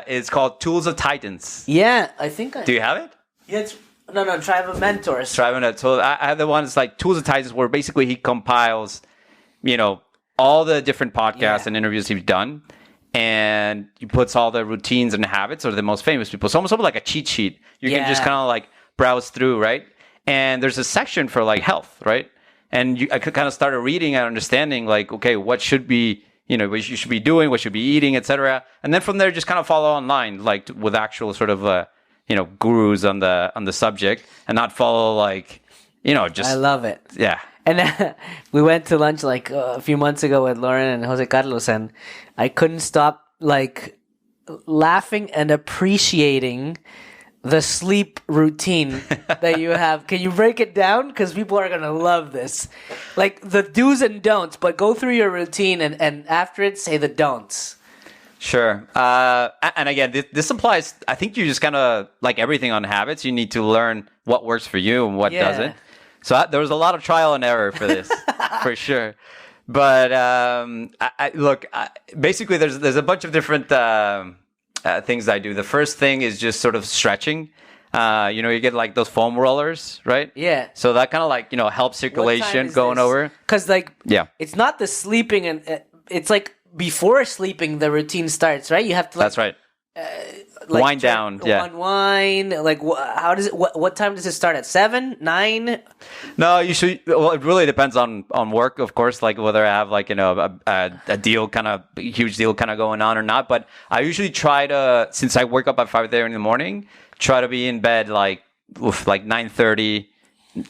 It's called Tools of Titans. Yeah, I think Do you have it? Yeah, no, Tribe of Mentors. So I have the ones like Tools of Titans, where basically he compiles, all the different podcasts and interviews he's done, and he puts all the routines and habits of the most famous people. It's almost like a cheat sheet. You can just kind of like browse through, right? And there's a section for like health, right? And I could kind of started reading and understanding like, okay, what should be, what you should be doing, what should be eating, etc. And then from there, just kind of follow online, like with actual sort of, gurus on the subject, and not follow like, just. I love it. Yeah. And we went to lunch like a few months ago with Lauren and José Carlos, and I couldn't stop like laughing and appreciating the sleep routine that you have. Can you break it down? Because people are going to love this. Like the do's and don'ts, but go through your routine and after it, say the don'ts. Sure. And again, this applies, I think you just kind of, like everything on habits, you need to learn what works for you and what doesn't. So there was a lot of trial and error for this, for sure. But basically there's a bunch of different things I do. The first thing is just sort of stretching. You get like those foam rollers, right? Yeah. So that kind of like, helps circulation going over. Because it's not the sleeping, and it's like before sleeping, the routine starts, right? You have to. That's right. Wind down, unwind. Like, how does it? What time does it start? At 7, 9? No, you should. Well, it really depends on work, of course. Like whether I have like a deal, kind of huge deal, kind of going on or not. But I usually try to, since I wake up at 5:30 in the morning, try to be in bed like 9:30,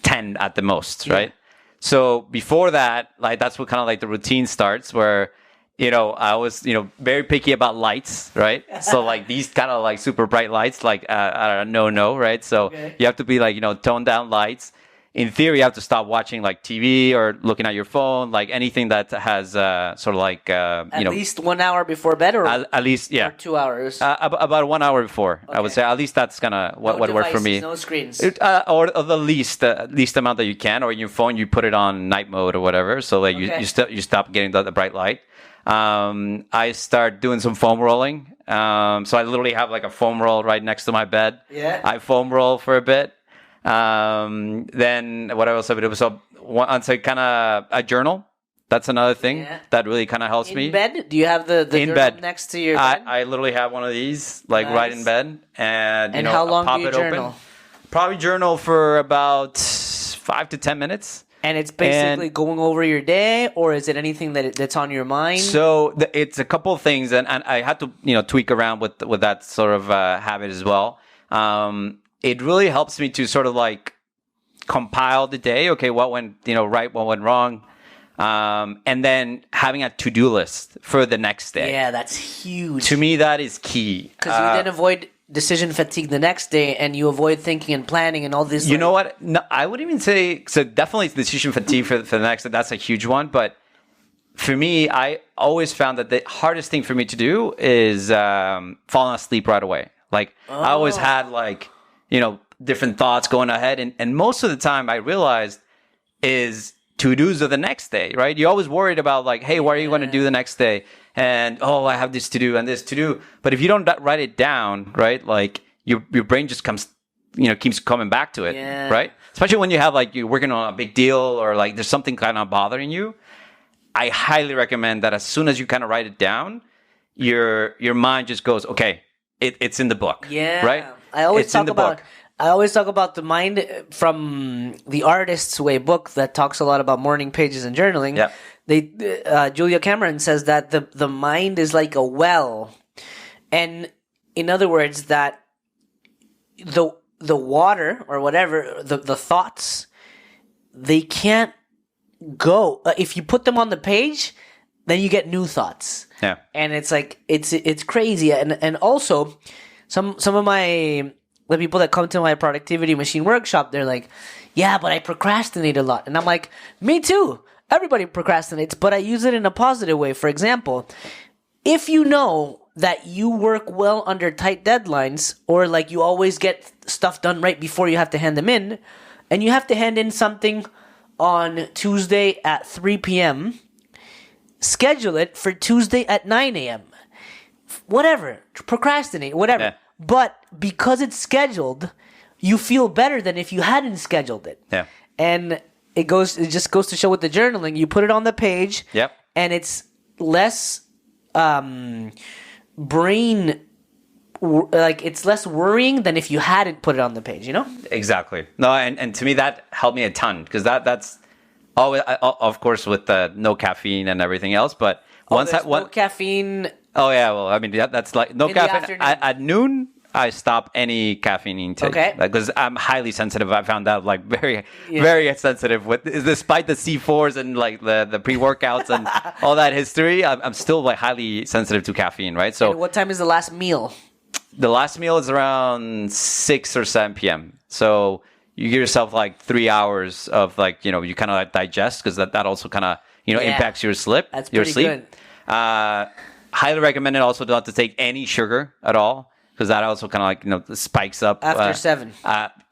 10 at the most, right? So before that, like that's what kind of like the routine starts, where I was, very picky about lights, right? So like these kind of like super bright lights, like no, right? So you have to be like, toned down lights. In theory, you have to stop watching like TV or looking at your phone, like anything that has sort of like, at least 1 hour before bed, or at least, or 2 hours. About 1 hour before, I would say. At least that's kind of what worked for me. No screens. Or the least amount that you can, or in your phone, you put it on night mode or whatever, so that you stop getting the bright light. I start doing some foam rolling. So I literally have like a foam roll right next to my bed. Yeah. I foam roll for a bit. Then what else I would do? So once I kind of a journal. That's another thing that really kind of helps me. In bed? Do you have the in journal bed next to your bed? I literally have one of these, like right in bed, and how long I'll pop do you it journal? open. Probably journal for about 5 to 10 minutes. And it's basically going over your day, or is it anything that's on your mind? So it's a couple of things, and I had to tweak around with that sort of habit as well. It really helps me to sort of like compile the day. Okay, what went right, what went wrong, and then having a to-do list for the next day. Yeah, that's huge. To me, that is key because you then avoid decision fatigue the next day, and you avoid thinking and planning and all this. You know what? No, I would even say so. Definitely decision fatigue for the next day. That's a huge one. But for me, I always found that the hardest thing for me to do is falling asleep right away. Like I always had different thoughts going ahead, and most of the time I realized is to-dos of the next day, right? You're always worried about like, hey, what are you going to do the next day? And I have this to do and this to do. But if you don't write it down, right, like your brain just keeps coming back to it, right? Especially when you have like you're working on a big deal or like there's something kind of bothering you. I highly recommend that as soon as you kind of write it down, your mind just goes, okay, it's in the book, right? I always talk about the mind from the Artist's Way book that talks a lot about morning pages and journaling. Yeah. Julia Cameron says that the mind is like a well, and in other words, that the water or whatever the thoughts, they can't go if you put them on the page, then you get new thoughts. Yeah, and it's like it's crazy, and also some of the people that come to my productivity machine workshop, they're like, yeah, but I procrastinate a lot, and I'm like, me too. Everybody procrastinates, but I use it in a positive way. For example, if you know that you work well under tight deadlines, or like you always get stuff done right before you have to hand them in, and you have to hand in something on Tuesday at 3 p.m., schedule it for Tuesday at 9 a.m. Whatever. Procrastinate, whatever. Yeah. But because it's scheduled, you feel better than if you hadn't scheduled it. Yeah. And it just goes to show with the journaling, you put it on the page. Yep. And it's less it's less worrying than if you hadn't put it on the page, Exactly. No, and to me that helped me a ton, because that's always, of course, with no caffeine and everything else. But no caffeine. Oh yeah, well, I mean that's like no caffeine at noon. I stop any caffeine intake, because I'm highly sensitive. I found out like very sensitive despite the C4s and like the pre-workouts and all that history. I'm still like highly sensitive to caffeine, right? So, and what time is the last meal? The last meal is around 6 or 7 p.m. So you give yourself like 3 hours of like you kind of like digest, because that also kind of impacts your sleep. That's pretty good. Highly recommend it also not to take any sugar at all, because that also kind of like spikes up after 7.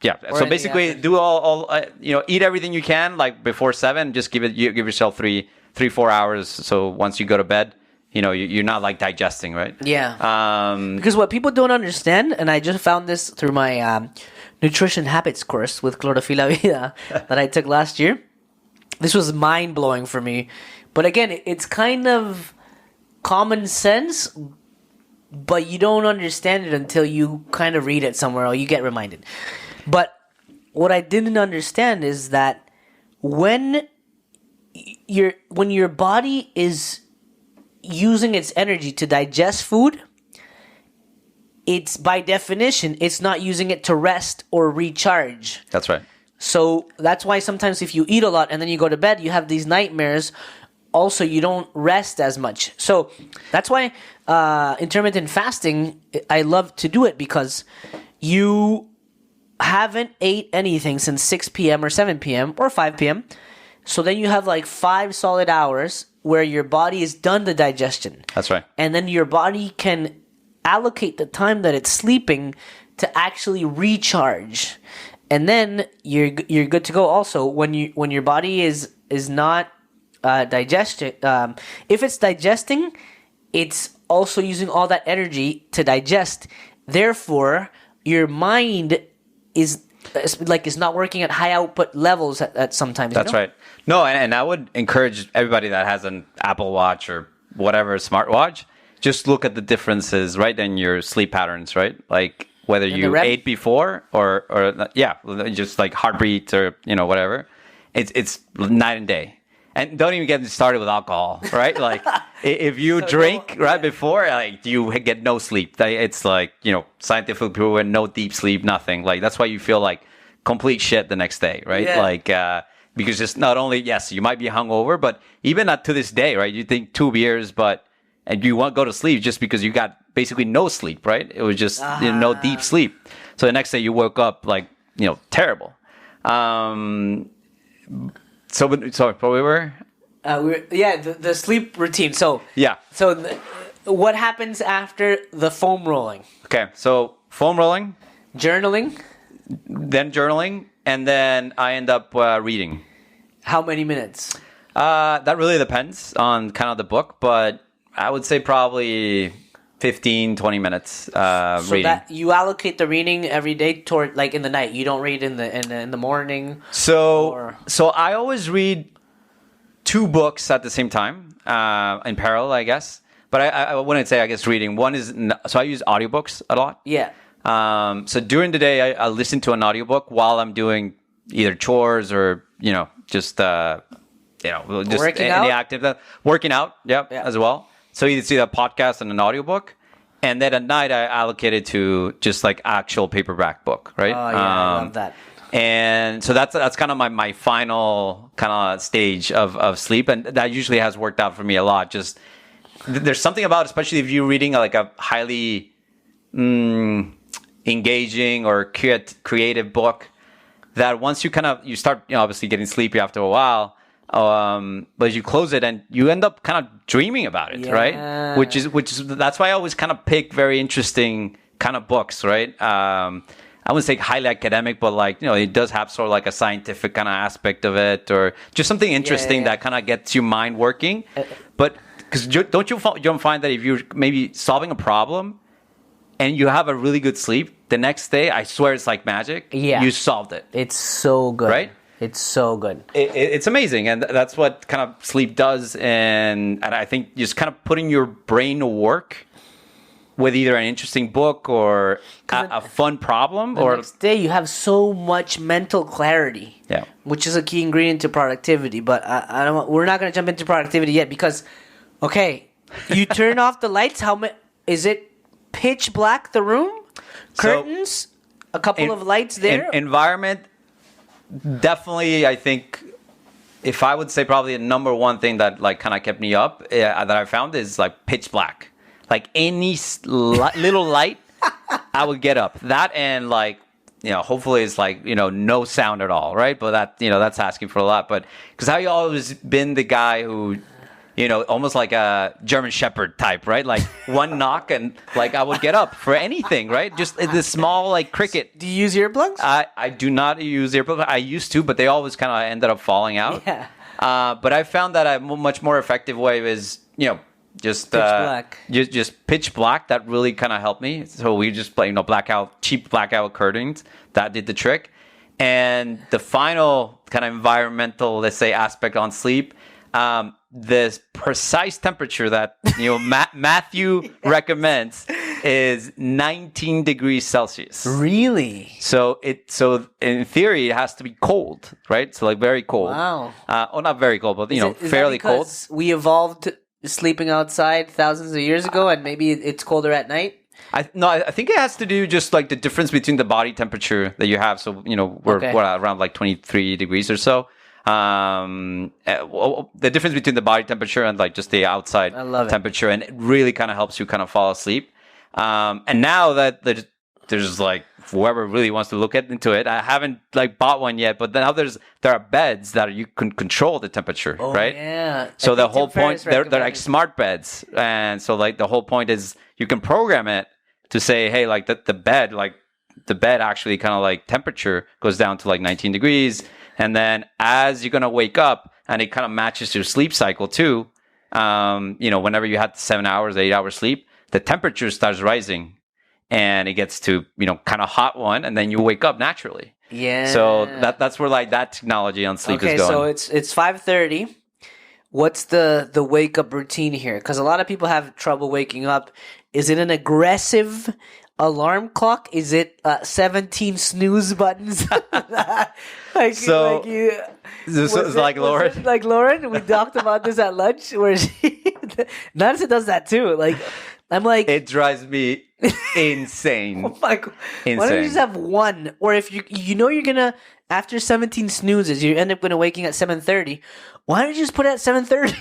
Yeah. So basically, do all eat everything you can like before 7. Just give yourself 3-4 hours. So once you go to bed, you're not like digesting, right? Yeah. Because what people don't understand, and I just found this through my nutrition habits course with Clorofila Vida that I took last year. This was mind blowing for me. But again, it's kind of common sense, but you don't understand it until you kind of read it somewhere or you get reminded. But what I didn't understand is that when your body is using its energy to digest food, it's by definition, it's not using it to rest or recharge. That's right. So that's why sometimes if you eat a lot and then you go to bed, you have these nightmares. Also, you don't rest as much. So that's why intermittent fasting, I love to do it, because you haven't ate anything since 6 p.m. or 7 p.m. or 5 p.m. So then you have like 5 solid hours where your body has done the digestion. That's right. And then your body can allocate the time that it's sleeping to actually recharge. And then you're good to go. Also, when your body is not digestion, if it's digesting, it's also using all that energy to digest. Therefore, your mind is not working at high output levels at sometimes. That's right. No, and I would encourage everybody that has an Apple Watch or whatever smartwatch, just look at the differences, right, in your sleep patterns, right? Like whether the you REM? ate before or yeah, just like heartbeat or whatever. It's night and day. And don't even get me started with alcohol, right? Like if you drink before, like you get no sleep. It's like, scientifically proven, no deep sleep, nothing. Like that's why you feel like complete shit the next day, right? Yeah. Like because just not only, yes, you might be hungover, but even to this day, right? You think 2 beers, and you won't go to sleep just because you got basically no sleep, right? It was just no deep sleep. So the next day you woke up like, terrible. Sorry, where we were? The sleep routine. So Yeah. So what happens after the foam rolling? Okay, so foam rolling, Journaling. then journaling, and then I end up reading. How many minutes? That really depends on kind of the book, but I would say probably 15, 20 minutes So reading. that you allocate the reading every day toward like in the night. You don't read in the morning. So I always read 2 books at the same time in parallel, I guess. But I wouldn't say, I guess, reading. One is, so I use audiobooks a lot. Yeah. So during the day, I listen to an audiobook while I'm doing either chores or, just Working any out? active, working out, as well. So you see a podcast and an audiobook. And then at night, I allocate it to just like actual paperback book, right? Oh, yeah, I love that. And so that's kind of my final kind of stage of sleep. And that usually has worked out for me a lot. Just there's something about, especially if you're reading like a highly engaging or creative book, that once you start, obviously getting sleepy after a while, but you close it and you end up kind of dreaming about it, right? Which is that's why I always kind of pick very interesting kind of books, right? I wouldn't say highly academic, but like, it does have sort of like a scientific kind of aspect of it, or just something interesting that kind of gets your mind working. But because don't you find that if you're maybe solving a problem and you have a really good sleep, the next day, I swear it's like magic. Yeah. You solved it. It's so good. Right? It's so good. It's amazing. And that's what kind of sleep does. And I think just kind of putting your brain to work with either an interesting book or a fun problem. The next day, you have so much mental clarity. Yeah. Which is a key ingredient to productivity. But we're not going to jump into productivity yet because, okay, you turn off the lights. Is it pitch black, the room? Curtains? A couple of lights there? Environment, definitely, I think, if I would say probably the number one thing that like kind of kept me up that I found is like pitch black. Like any little light, I would get up. That and like, hopefully it's like, no sound at all, right? But that, that's asking for a lot. But because I've always been the guy who, almost like a German Shepherd type, right? Like one knock and like I would get up for anything, right? Just this small like cricket. Do you use earplugs? I do not use earplugs. I used to, but they always kind of ended up falling out. Yeah. But I found that a much more effective way is, just pitch black. Just pitch black. That really kind of helped me. So we just play, cheap blackout curtains. That did the trick. And the final kind of environmental, let's say, aspect on sleep, the precise temperature that Matthew recommends is 19 degrees Celsius. Really? So in theory it has to be cold, right? So like very cold. Wow. Not very cold, but Is fairly that because cold. we evolved sleeping outside thousands of years ago, and maybe it's colder at night. I think it has to do just like the difference between the body temperature that you have. So we're around like 23 degrees or so. The difference between the body temperature and like just the outside temperature, and it really kind of helps you kind of fall asleep. And now that there's like whoever really wants to look into it, I haven't like bought one yet, but now there are beds that you can control the temperature, right? Yeah. So the whole point, they're like smart beds, and so like the whole point is you can program it to say, hey, like the bed actually kind of like temperature goes down to like 19 degrees. And then as you're going to wake up, and it kind of matches your sleep cycle too, whenever you had 7 hours, 8 hours sleep, the temperature starts rising and it gets to, kind of hot one, and then you wake up naturally. Yeah. So that's where like that technology on sleep is going. So it's 5:30. What's the wake up routine here? Because a lot of people have trouble waking up. Is it an aggressive alarm clock? Is it 17 snooze buttons? So- This is like Lauren. Like Lauren, we talked about this at lunch where Narzely does that too. Like, I'm like, It drives me insane. oh my God. Why don't you Insane. just have one? Or if you know you're gonna, after 17 snoozes, you end up gonna waking at 7:30. Why don't you just put it at 7:30?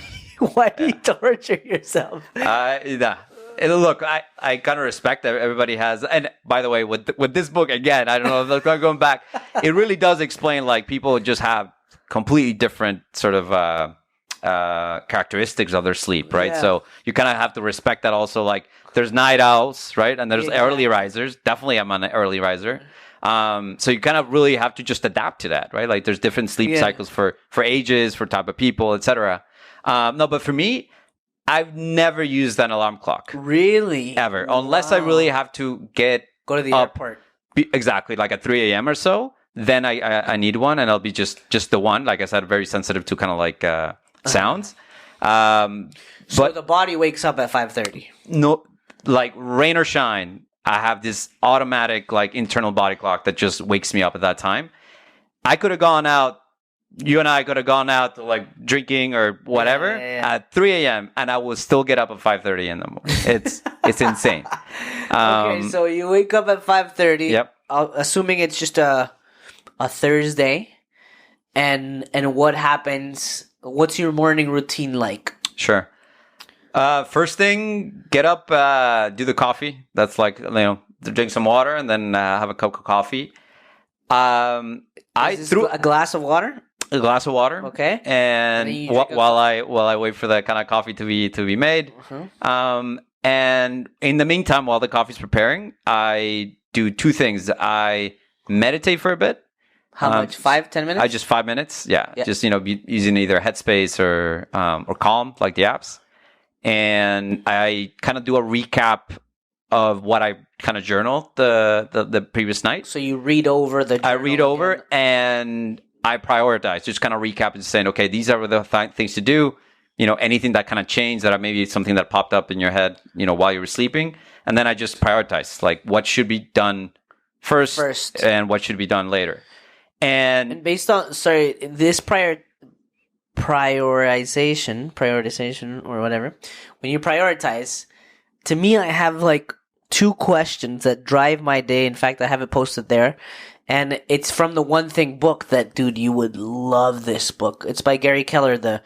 Why do you torture yourself? Yeah. And look, I kind of respect that everybody has. And by the way, with this book, again, I don't know if I'm going back, it really does explain like people just have completely different sort of characteristics of their sleep, right? Yeah. So you kind of have to respect that also. Like there's night owls, right? And there's Exactly. early risers. Definitely I'm an early riser. So you kind of really have to just adapt to that, right? Like there's different sleep cycles for ages, for type of people, etc. No, but for me, I've never used an alarm clock Really? ever, unless I really have to get Go to the up, airport. exactly like at 3 a.m. or so. Then I need one, and I'll be just the one. Like I said, very sensitive to kind of like sounds. So the body wakes up at 5:30. No, like rain or shine, I have this automatic like internal body clock that just wakes me up at that time. I could have gone out. You and I could have gone out to like drinking or whatever Yeah. at 3 a.m. and I will still get up at 5:30 in the morning. It's insane. Okay, so you wake up at 5:30. Yep. Assuming it's just a Thursday, and what happens? What's your morning routine like? Sure. First thing, get up, do the coffee. That's like, drink some water and then have a cup of coffee. I Is this threw a glass of water. a glass of water. Okay. And And then you drink a- while I wait for the kind of coffee to be made. And in the meantime, while the coffee's preparing, I do two things. I meditate for a bit. How much? 5-10 minutes? I just 5 minutes. Yeah. Yeah. Just, using either Headspace or Calm, like the apps. And I kind of do a recap of what I kind of journaled the previous night. So you read over the. I read journal over again. and I prioritize, just kind of recap and saying, okay, these are the things to do. Anything that kind of changed that maybe something that popped up in your head, while you were sleeping. And then I just prioritize, like what should be done first. And what should be done later. And based on this prioritization or whatever, when you prioritize, to me I have like two questions that drive my day. In fact, I have it posted there, and it's from the One Thing book that, dude, you would love this book. It's by Gary Keller, the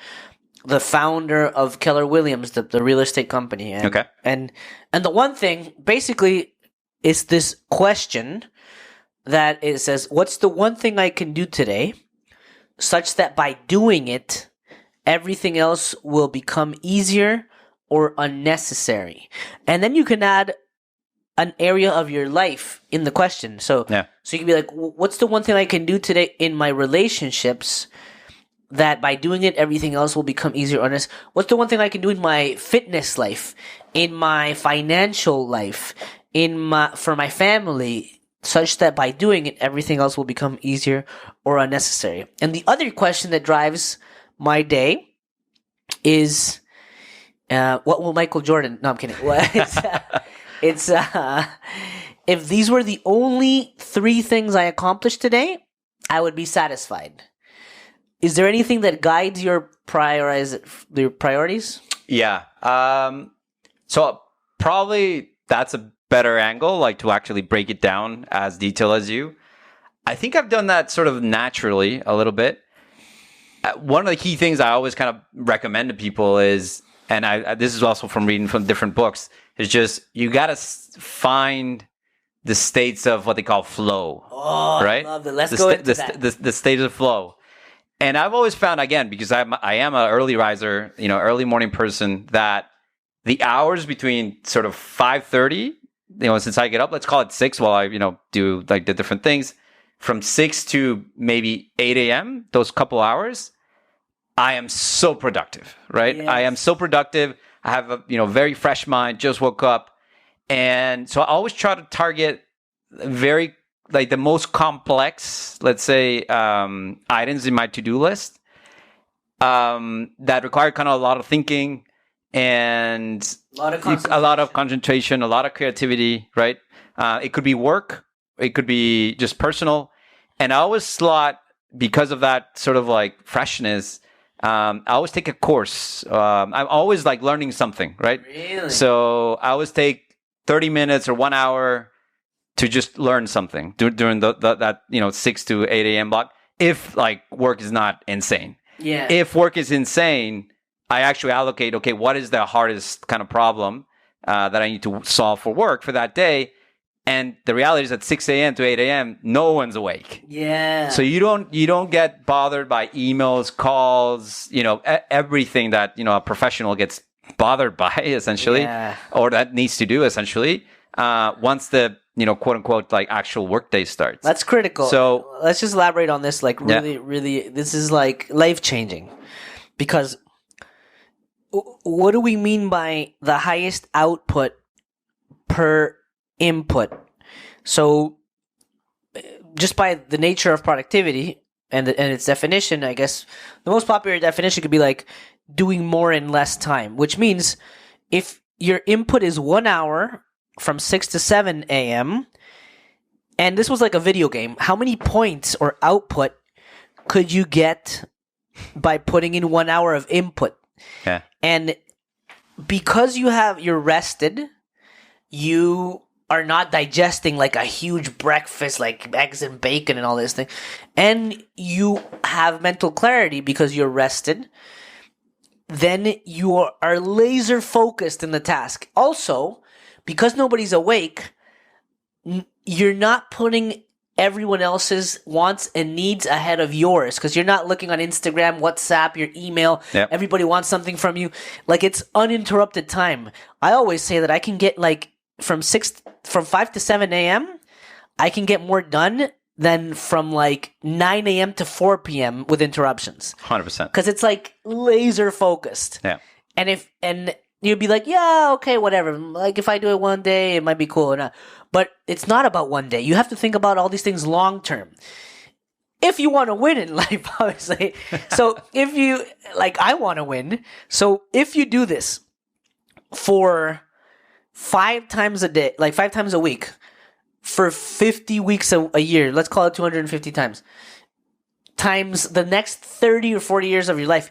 founder of Keller Williams, the real estate company. And, Okay. And the One Thing basically is this question that it says, what's the one thing I can do today such that by doing it, everything else will become easier or unnecessary? And then you can add an area of your life in the question. So you can be like, what's the one thing I can do today in my relationships that by doing it, everything else will become easier or unnecessary? What's the one thing I can do in my fitness life, in my financial life, for my family, such that by doing it, everything else will become easier or unnecessary? And the other question that drives my day is, what will Michael Jordan? No, I'm kidding. It's if these were the only 3 things I accomplished today, I would be satisfied. Is there anything that guides your priorities? Yeah. So probably that's a better angle, like to actually break it down as detailed as you. I think I've done that sort of naturally a little bit. One of the key things I always kind of recommend to people is, and this is also from reading from different books, is just you got to find the states of what they call flow. Oh, right? I love it. Let's go into that. The state of flow. And I've always found, again, because I am an early riser, early morning person, that the hours between sort of 5:30, since I get up, let's call it 6 while I, do like the different things, from 6 to maybe 8 a.m., those couple hours, I am so productive, right? Yes. I am so productive. I have a, very fresh mind, just woke up. And so I always try to target very, like the most complex, let's say, items in my to-do list that require kind of a lot of thinking and a lot of concentration, a lot of creativity, right? It could be work, it could be just personal. And I always slot, because of that sort of like freshness, I always take a course. I'm always like learning something, right? Really? So I always take 30 minutes or 1 hour to just learn something during that 6 to 8 a.m. block. If like work is not insane. Yeah. If work is insane, I actually allocate, okay, what is the hardest kind of problem that I need to solve for work for that day? And the reality is at 6 a.m. to 8 a.m., no one's awake. Yeah. So you don't get bothered by emails, calls, everything that, a professional gets bothered by essentially, or that needs to do essentially, once the, quote unquote, like actual workday starts. That's critical. So let's just elaborate on this. Like really, this is like life changing, because what do we mean by the highest output per input? So just by the nature of productivity and its definition, I guess the most popular definition could be like doing more in less time, which means if your input is 1 hour from 6 to 7 a.m., and this was like a video game, how many points or output could you get by putting in 1 hour of input? Yeah. And because you're rested, you are not digesting like a huge breakfast, like eggs and bacon and all this thing, and you have mental clarity because you're rested, then you are laser focused in the task. Also, because nobody's awake, you're not putting everyone else's wants and needs ahead of yours, because you're not looking on Instagram, WhatsApp, your email. Yep. Everybody wants something from you. Like, it's uninterrupted time. I always say that I can get like from 5 to 7 a.m., I can get more done than from like 9 a.m. to 4 p.m. with interruptions. 100%. Because it's like laser focused. Yeah. And you'd be like, yeah, okay, whatever. Like, if I do it one day, it might be cool or not. But it's not about one day. You have to think about all these things long term. If you want to win in life, obviously. So if you, like, I want to win. So if you do this for 5 times a day, like 5 times a week, for 50 weeks a year, let's call it 250 times the next 30 or 40 years of your life,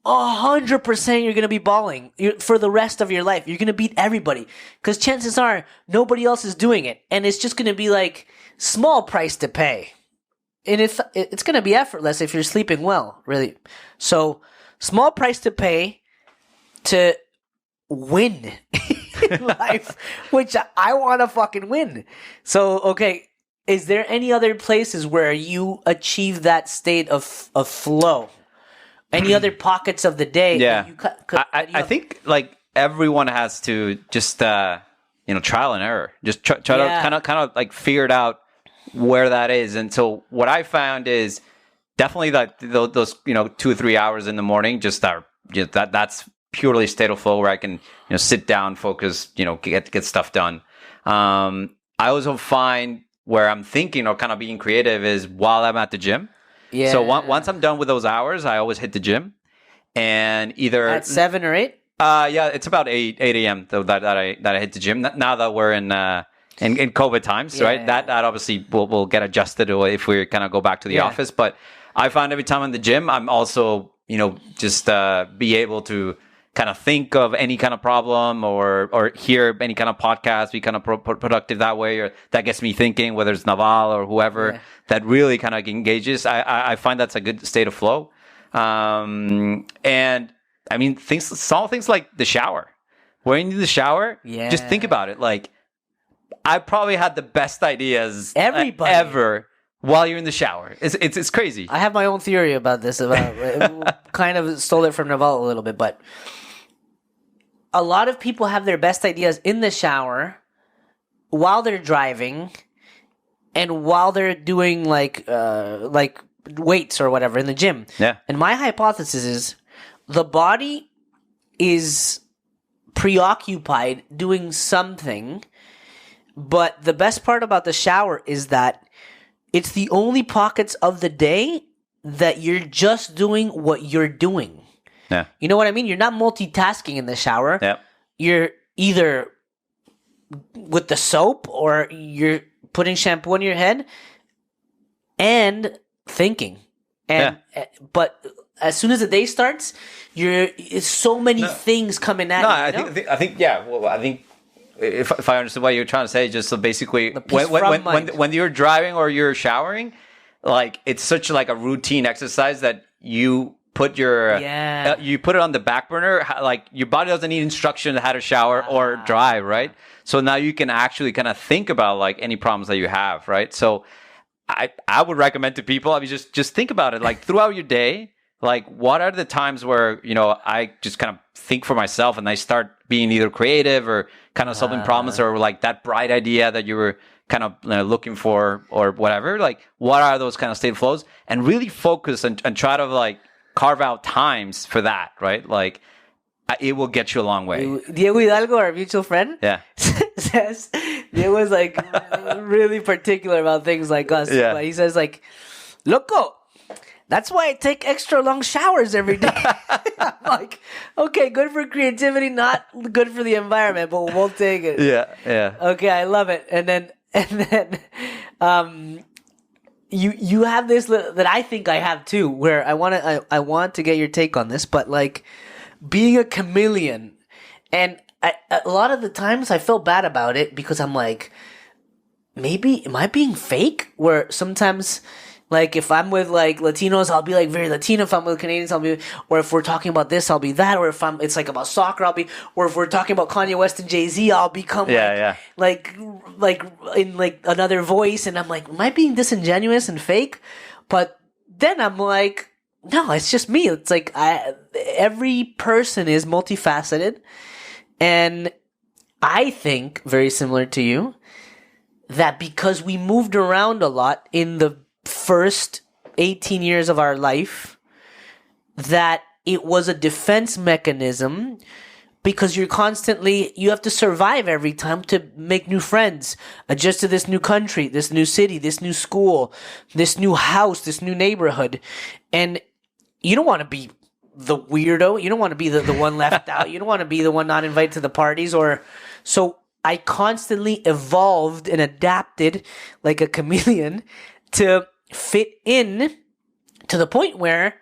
100% you're going to be balling for the rest of your life. You're going to beat everybody, because chances are nobody else is doing it. And it's just going to be like small price to pay. And it's going to be effortless if you're sleeping well, really. So small price to pay to win in life, which I want to fucking win. So, okay, is there any other places where you achieve that state of flow? Any other pockets of the day? Yeah. I think like everyone has to just, trial and error. Just try to kind of like figure it out where that is. And so what I found is definitely that those 2 or 3 hours in the morning that's purely state of flow where I can sit down, focus, get stuff done. I also find where I'm thinking or kind of being creative is while I'm at the gym. Yeah. So once I'm done with those hours, I always hit the gym, and either at 7 or 8. Yeah, it's about 8 a.m. though that I hit the gym. Now that we're in COVID times, right? That obviously will get adjusted if we kind of go back to the office. But I find every time I'm in the gym, I'm also just be able to kind of think of any kind of problem or hear any kind of podcast, be kind of productive that way, or that gets me thinking, whether it's Naval or whoever that really kind of engages. I find that's a good state of flow. And I mean, small things like the shower. When you do the shower, just think about it. Like, I probably had the best ideas ever while you're in the shower. It's crazy. I have my own theory about this. Kind of stole it from Naval a little bit, but a lot of people have their best ideas in the shower while they're driving and while they're doing like weights or whatever in the gym. Yeah. And my hypothesis is the body is preoccupied doing something, but the best part about the shower is that it's the only pockets of the day that you're just doing what you're doing. Yeah. You know what I mean? You're not multitasking in the shower. Yeah. You're either with the soap or you're putting shampoo on your head and thinking. And but as soon as the day starts, it's so many things coming at you. I think if I understand what you're trying to say, just so basically when you're driving or you're showering, like it's such like a routine exercise that you put you put it on the back burner. Like your body doesn't need instruction on how to shower or drive, right? So now you can actually kind of think about like any problems that you have, right? So I would recommend to people, I mean, just think about it, like throughout your day, like what are the times where, you know, I just kind of think for myself and I start being either creative or kind of solving problems or like that bright idea that you were kind of looking for or whatever. Like what are those kind of state flows, and really focus and try to like carve out times for that, right? Like it will get you a long way. Diego Hidalgo, our mutual friend, says Diego was like really particular about things like us. Yeah. But he says like, "Loco, that's why I take extra long showers every day." I'm like, okay, good for creativity, not good for the environment, but we'll take it. Yeah. Okay, I love it. And then, you have this that I think I have too, where I want to get your take on this, but like being a chameleon, and a lot of the times I feel bad about it because I'm like, maybe am I being fake? Where sometimes, like, if I'm with like Latinos, I'll be like very Latino. If I'm with Canadians, I'll be, or if we're talking about this, I'll be that. Or if it's like about soccer, I'll be, or if we're talking about Kanye West and Jay-Z, I'll become like in like another voice. And I'm like, am I being disingenuous and fake? But then I'm like, no, it's just me. It's like every person is multifaceted. And I think, very similar to you, that because we moved around a lot in the first 18 years of our life, that it was a defense mechanism, because you have to survive every time to make new friends, adjust to this new country, this new city, this new school, this new house, this new neighborhood. And you don't want to be the weirdo. You don't want to be the one left out. You don't want to be the one not invited to the parties. So I constantly evolved and adapted like a chameleon to fit in, to the point where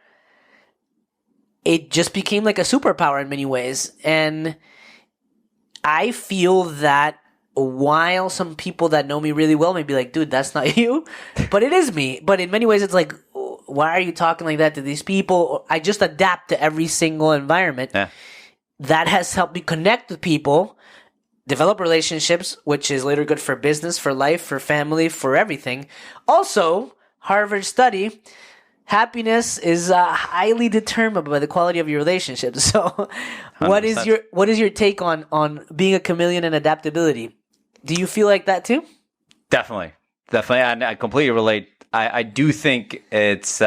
it just became like a superpower in many ways. And I feel that while some people that know me really well may be like, dude, that's not you, but it is me. But in many ways, it's like, why are you talking like that to these people? I just adapt to every single environment. Yeah. That has helped me connect with people, develop relationships, which is later good for business, for life, for family, for everything. Also, Harvard study, happiness is highly determined by the quality of your relationships. So, 100%. What is your take on being a chameleon and adaptability? Do you feel like that too? Definitely, and I completely relate. I do think it's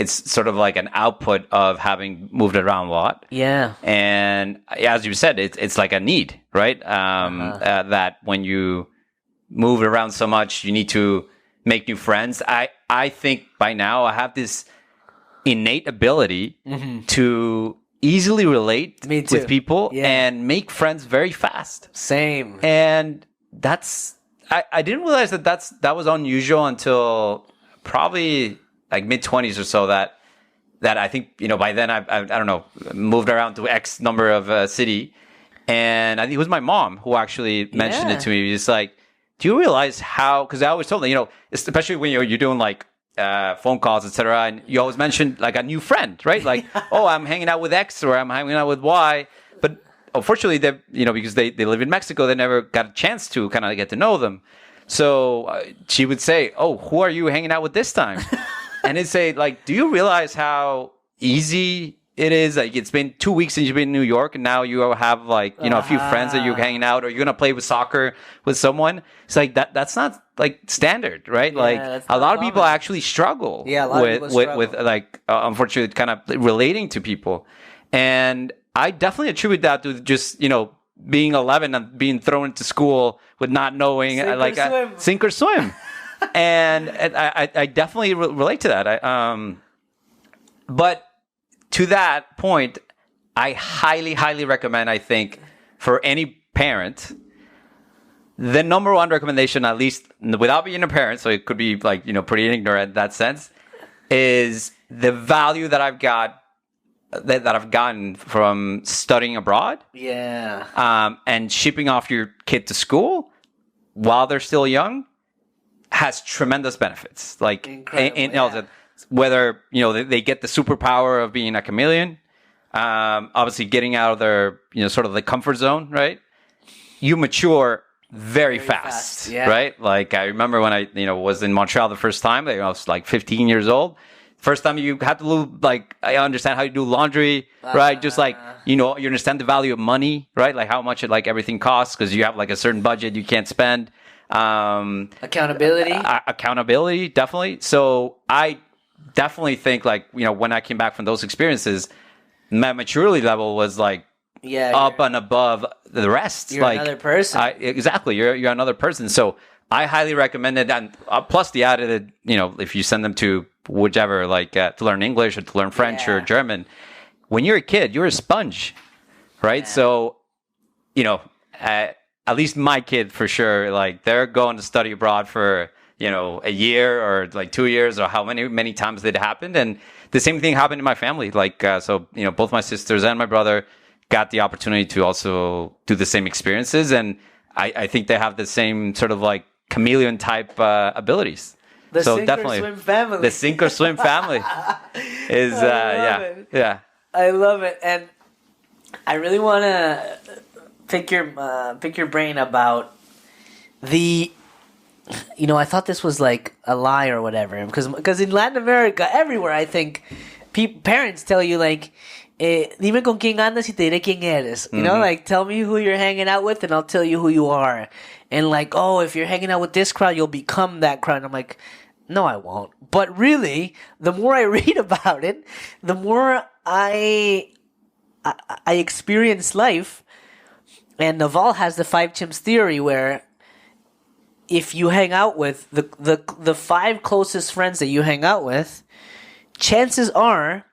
sort of like an output of having moved around a lot. Yeah. And as you said, it's like a need, right? That when you move around so much, you need to make new friends. I think by now I have this innate ability to easily relate with people and make friends very fast. Same. And that's... I didn't realize that was unusual until probably like mid-20s or so, that I think, you know, by then I don't know, moved around to X number of city. And I think it was my mom who actually mentioned it to me. It's like, do you realize how, because I always told them, you know, especially when you're doing like phone calls, etc., and you always mention like a new friend, right? Like, oh, I'm hanging out with X or I'm hanging out with Y. But unfortunately, they, you know, because they live in Mexico, they never got a chance to kind of get to know them. So she would say, "Oh, who are you hanging out with this time?" And they'd say, "Like, do you realize how easy it is? Like, it's been 2 weeks since you've been in New York, and now you have like, you know, a few friends that you're hanging out, or you're gonna play with soccer with someone. It's like that's not like standard, right? Yeah, like a lot of people actually struggle with like unfortunately kind of relating to people, and I definitely attribute that to just, you know, being 11 and being thrown into school with not knowing sink or swim. And I definitely relate to that. But to that point, I highly, highly recommend, I think, for any parent, the number one recommendation, at least without being a parent, so it could be like, pretty ignorant in that sense, is the value that I've gotten from studying abroad. Yeah. And shipping off your kid to school while they're still young has tremendous benefits. Like, whether, they get the superpower of being a chameleon, obviously getting out of their, sort of the comfort zone, right? You mature very fast, yeah. right? Like, I remember when I, was in Montreal the first time, I was like 15 years old. First time you had to do, like, I understand how you do laundry, right? Just like, you understand the value of money, right? Like how much everything costs because you have like a certain budget you can't spend. Accountability, definitely. So I definitely think like, when I came back from those experiences, my maturity level was like up and above the rest. You're like another person. Exactly. You're another person. So I highly recommend it. And plus the added, if you send them to whichever, like to learn English or to learn French or German, when you're a kid, you're a sponge, right? Yeah. So, at least my kid for sure, like they're going to study abroad for, a year or like 2 years or how many times it happened. And the same thing happened in my family. Like, so, both my sisters and my brother got the opportunity to also do the same experiences. And I think they have the same sort of like chameleon type abilities. The sink or swim family. The sink or swim family is, yeah. I love it. And I really want to pick your brain about the, I thought this was like a lie or whatever. Because in Latin America, everywhere, I think, parents tell you like, dime con quién andas y te diré quién eres. Like, tell me who you're hanging out with and I'll tell you who you are. And like, oh, if you're hanging out with this crowd, you'll become that crowd. And I'm like, no, I won't. But really, the more I read about it, the more I experience life. And Naval has the 5 chimps theory where if you hang out with the 5 closest friends that you hang out with, chances are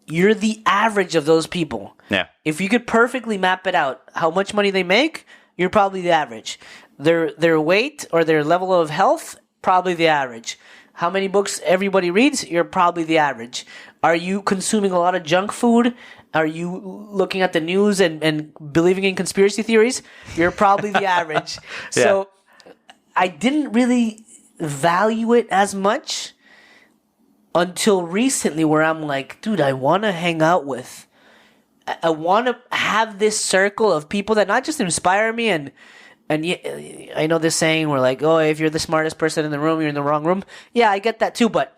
you're the average of those people. Yeah. If you could perfectly map it out, how much money they make, you're probably the average. Their weight or their level of health, probably the average. How many books everybody reads, you're probably the average. Are you consuming a lot of junk food? Are you looking at the news and believing in conspiracy theories? You're probably the average. Yeah. So I didn't really value it as much until recently where I'm like, dude, I want to hang out with. I want to have this circle of people that not just inspire me and I know this saying where like, oh, if you're the smartest person in the room, you're in the wrong room. Yeah, I get that too. But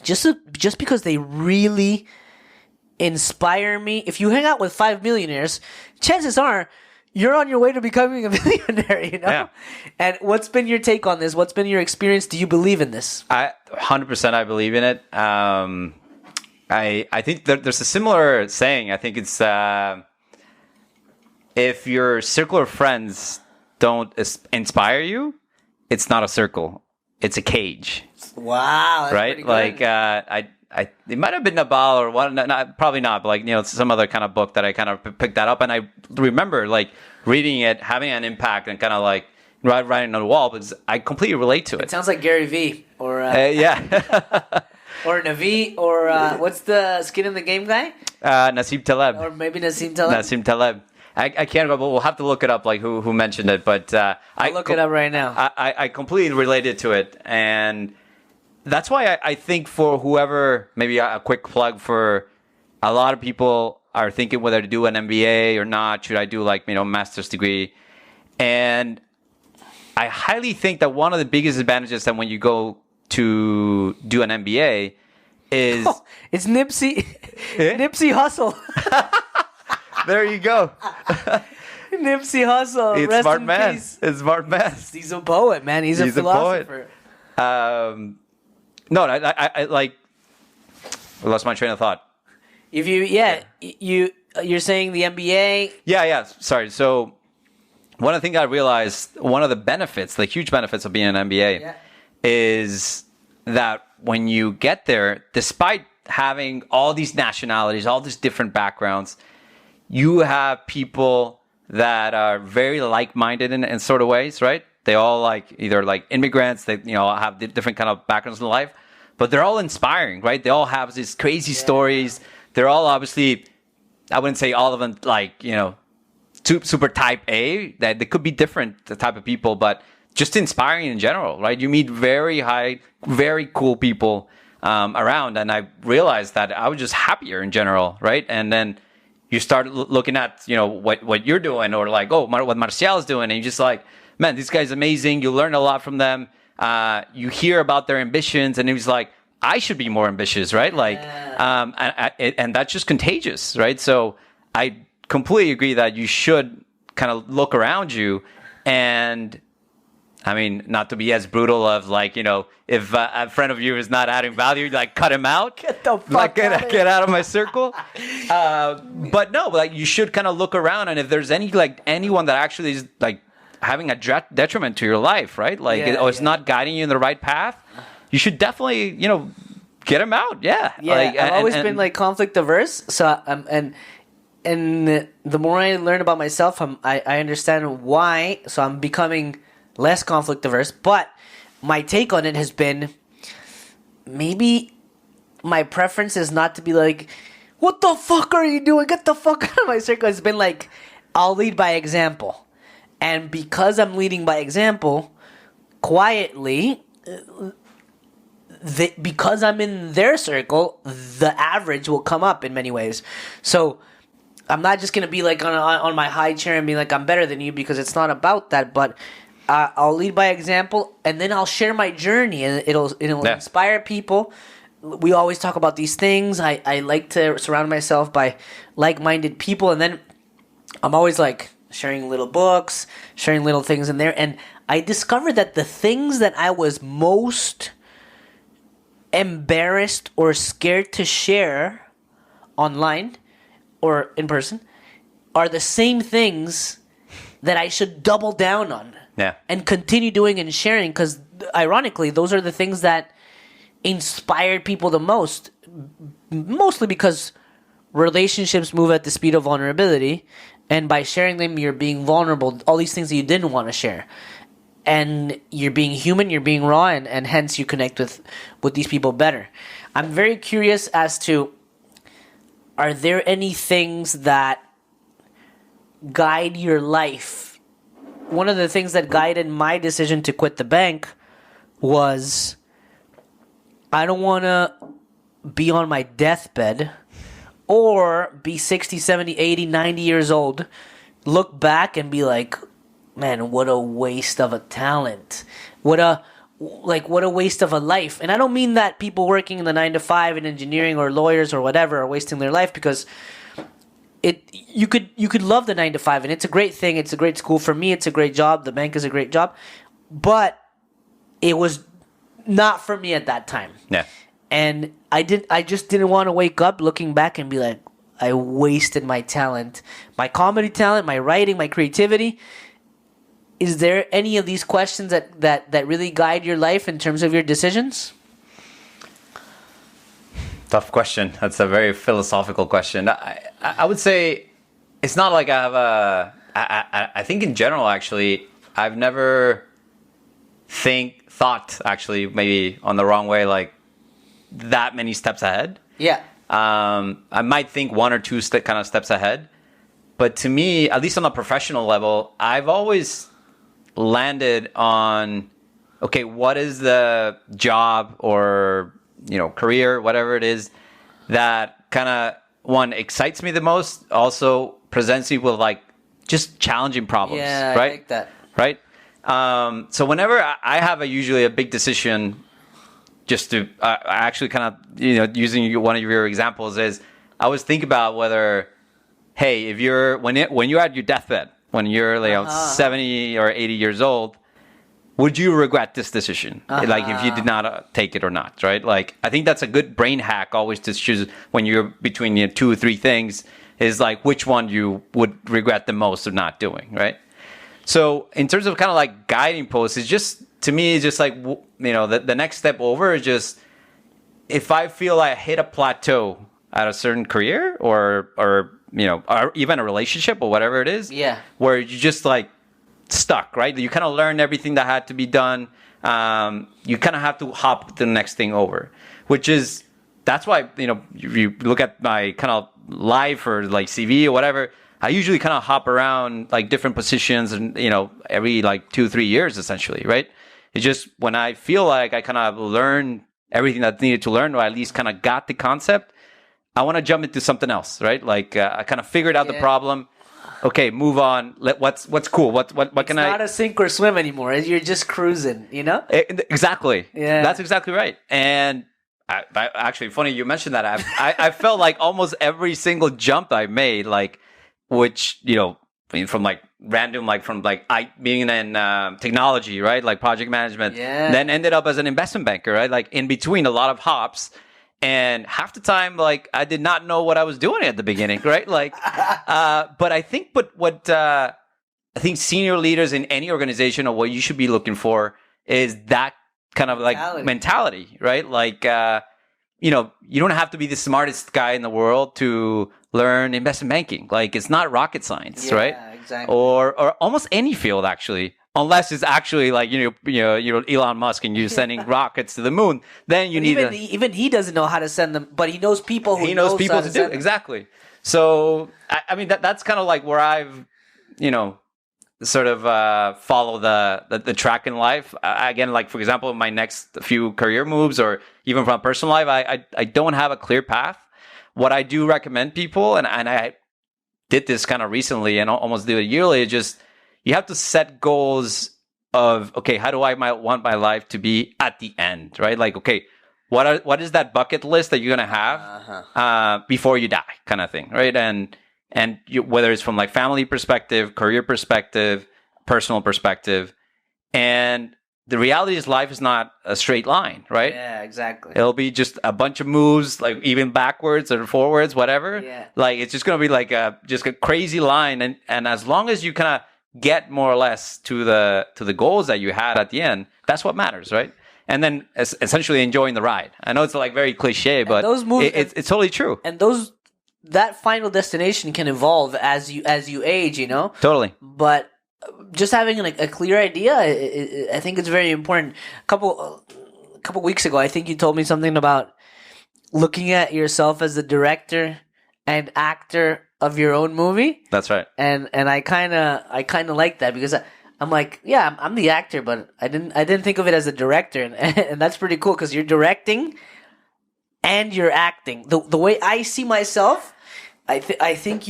just because they really inspire me, if you hang out with 5 millionaires, chances are you're on your way to becoming a millionaire, Yeah. And what's been your take on this? What's been your experience? Do you believe in this? 100% I believe in it. I think there's a similar saying. I think it's if your circle of friends don't inspire you, it's not a circle. It's a cage. Wow. That's right? Like, it might have been Nabal or one, probably not, but like, some other kind of book that I kind of picked that up. And I remember like reading it, having an impact and kind of like writing on the wall, because I completely relate to it. It sounds like Gary Vee or, yeah. or Navi or, what's the skin in the game guy? Nassim Taleb. Or maybe Nassim Taleb. Nassim Taleb. I can't remember, but we'll have to look it up, like who mentioned it. But I'll look it up right now. I completely related to it. And that's why I think for whoever, maybe a quick plug for a lot of people are thinking whether to do an MBA or not. Should I do like, master's degree? And I highly think that one of the biggest advantages that when you go to do an MBA is... Oh, it's Nipsey. Nipsey Hussle. There you go. Nipsey Hussle. It's Rest smart in man. peace. It's smart man. He's a poet, man. He's a philosopher. No, I like. I lost my train of thought. If you're saying the MBA. Yeah. Sorry. So one of the things I realized, one of the benefits, the huge benefits of being an MBA, is that when you get there, despite having all these nationalities, all these different backgrounds, you have people that are very like-minded in sort of ways, right? They all either immigrants, they have different kind of backgrounds in life, but they're all inspiring, right? They all have these crazy stories. They're all obviously, I wouldn't say all of them super type A, that they could be different, the type of people, but just inspiring in general, right? You meet very cool people around, and I realized that I was just happier in general, right? And then you start looking at what you're doing, or what Marcial is doing, and you're just like, man, this guy's amazing. You learn a lot from them. You hear about their ambitions, and it was like, I should be more ambitious, right? And that's just contagious, right? So I completely agree that you should kind of look around you, and I mean, not to be as brutal of if a friend of you is not adding value, cut him out. Get the fuck get out of my circle. But no, you should kind of look around, and if there's anyone that actually is having a detriment to your life, right? It's not guiding you in the right path, you should definitely get him out. Yeah. I've always been conflict averse, so and the more I learn about myself, I understand why. So I'm becoming less conflict averse. But my take on it has been, maybe my preference is not to be like, what the fuck are you doing? Get the fuck out of my circle. It's been I'll lead by example. And because I'm leading by example, quietly, because I'm in their circle, the average will come up in many ways. So I'm not just going to be on my high chair and be I'm better than you, because it's not about that. But I'll lead by example, and then I'll share my journey, and it'll inspire people. We always talk about these things. I like to surround myself by like-minded people, and then I'm always sharing little books, sharing little things in there. And I discovered that the things that I was most embarrassed or scared to share online or in person are the same things that I should double down on and continue doing and sharing, because ironically, those are the things that inspired people the most, mostly because relationships move at the speed of vulnerability, and by sharing them, you're being vulnerable, all these things that you didn't want to share. And you're being human, you're being raw, and hence you connect with these people better. I'm very curious as to, are there any things that guide your life? One of the things that guided my decision to quit the bank was, I don't want to be on my deathbed or be 60, 70, 80, 90 years old, look back and be like, man, what a waste of a talent. What a waste of a life. And I don't mean that people working in the 9 to 5 in engineering or lawyers or whatever are wasting their life, because you could love the 9 to 5, and it's a great thing. It's a great school. For me, it's a great job. The bank is a great job. But it was not for me at that time. Yeah. And I just didn't want to wake up looking back and be like, I wasted my talent, my comedy talent, my writing, my creativity. Is there any of these questions that really guide your life in terms of your decisions? Tough question. That's a very philosophical question. I would say it's not like I have I think in general, actually, I've never thought actually maybe on the wrong way, that many steps ahead. Yeah. I might think one or two kind of steps ahead. But to me, at least on a professional level, I've always landed on, okay, what is the job or career, whatever it is, that kind of, one, excites me the most, also presents me with just challenging problems. Yeah, right? I like that. Right? So whenever I have usually a big decision, just to actually kind of, using one of your examples, is I always think about whether, hey, if when you're at your deathbed, when you're 70 or 80 years old, would you regret this decision? If you did not take it or not, right? I think that's a good brain hack always to choose when you're between 2 or 3 things, is which one you would regret the most of not doing, right? So in terms of kind of guiding posts, it's just, to me, it's just the next step over is just, if I feel I hit a plateau at a certain career or even a relationship or whatever it is, where you just like stuck, right? You kind of learned everything that had to be done. You kind of have to hop to the next thing over, that's why, you look at my kind of life or like CV or whatever, I usually kind of hop around like different positions and, every like 2-3 years essentially, right? It's just when I feel like I kind of learned everything that I needed to learn, or at least kind of got the concept, I want to jump into something else, right? Like I kind of figured out the problem. Okay, move on. What's cool? What can I? It's not a sink or swim anymore. You're just cruising, Exactly. Yeah, that's exactly right. And I actually, funny you mentioned that. I felt like almost every single jump I made, like, which from like random, like from like I being in technology, right, like project management, then ended up as an investment banker, right, like in between a lot of hops. And half the time, like, I did not know what I was doing at the beginning, right? Like, but I think, I think senior leaders in any organization, or what you should be looking for, is that kind of like mentality, right? Like, you don't have to be the smartest guy in the world to learn investment banking. Like, it's not rocket science, right? Exactly. Or almost any field, actually. Unless it's actually like you're Elon Musk and you're sending rockets to the moon, then you need even he doesn't know how to send them, but he knows people who knows people to do it. Exactly. So I mean that's kind of like where I've sort of follow the track in life. Again, like for example, my next few career moves, or even from personal life, I don't have a clear path. What I do recommend people, and I did this kind of recently and almost do it yearly, is just you have to set goals of, okay, how do I want my life to be at the end, right? Like, okay, what is that bucket list that you're going to have before you die, kind of thing, right? And whether it's from like family perspective, career perspective, personal perspective. And the reality is life is not a straight line, right? Yeah, exactly. It'll be just a bunch of moves, like even backwards or forwards, whatever. Yeah. Like it's just going to be like just a crazy line. And as long as you kind of get more or less to the goals that you had at the end, that's what matters, right? And then essentially enjoying the ride. I know it's like very cliche, but those moves, it's totally true. And that final destination can evolve as you age, Totally. But just having a clear idea, I think it's very important. A couple weeks ago, I think you told me something about looking at yourself as the director and actor of your own movie. That's right. And I kind of like that, because I'm like, yeah, I'm the actor, but I didn't think of it as a director, and that's pretty cool, because you're directing and you're acting. The way I see myself, I think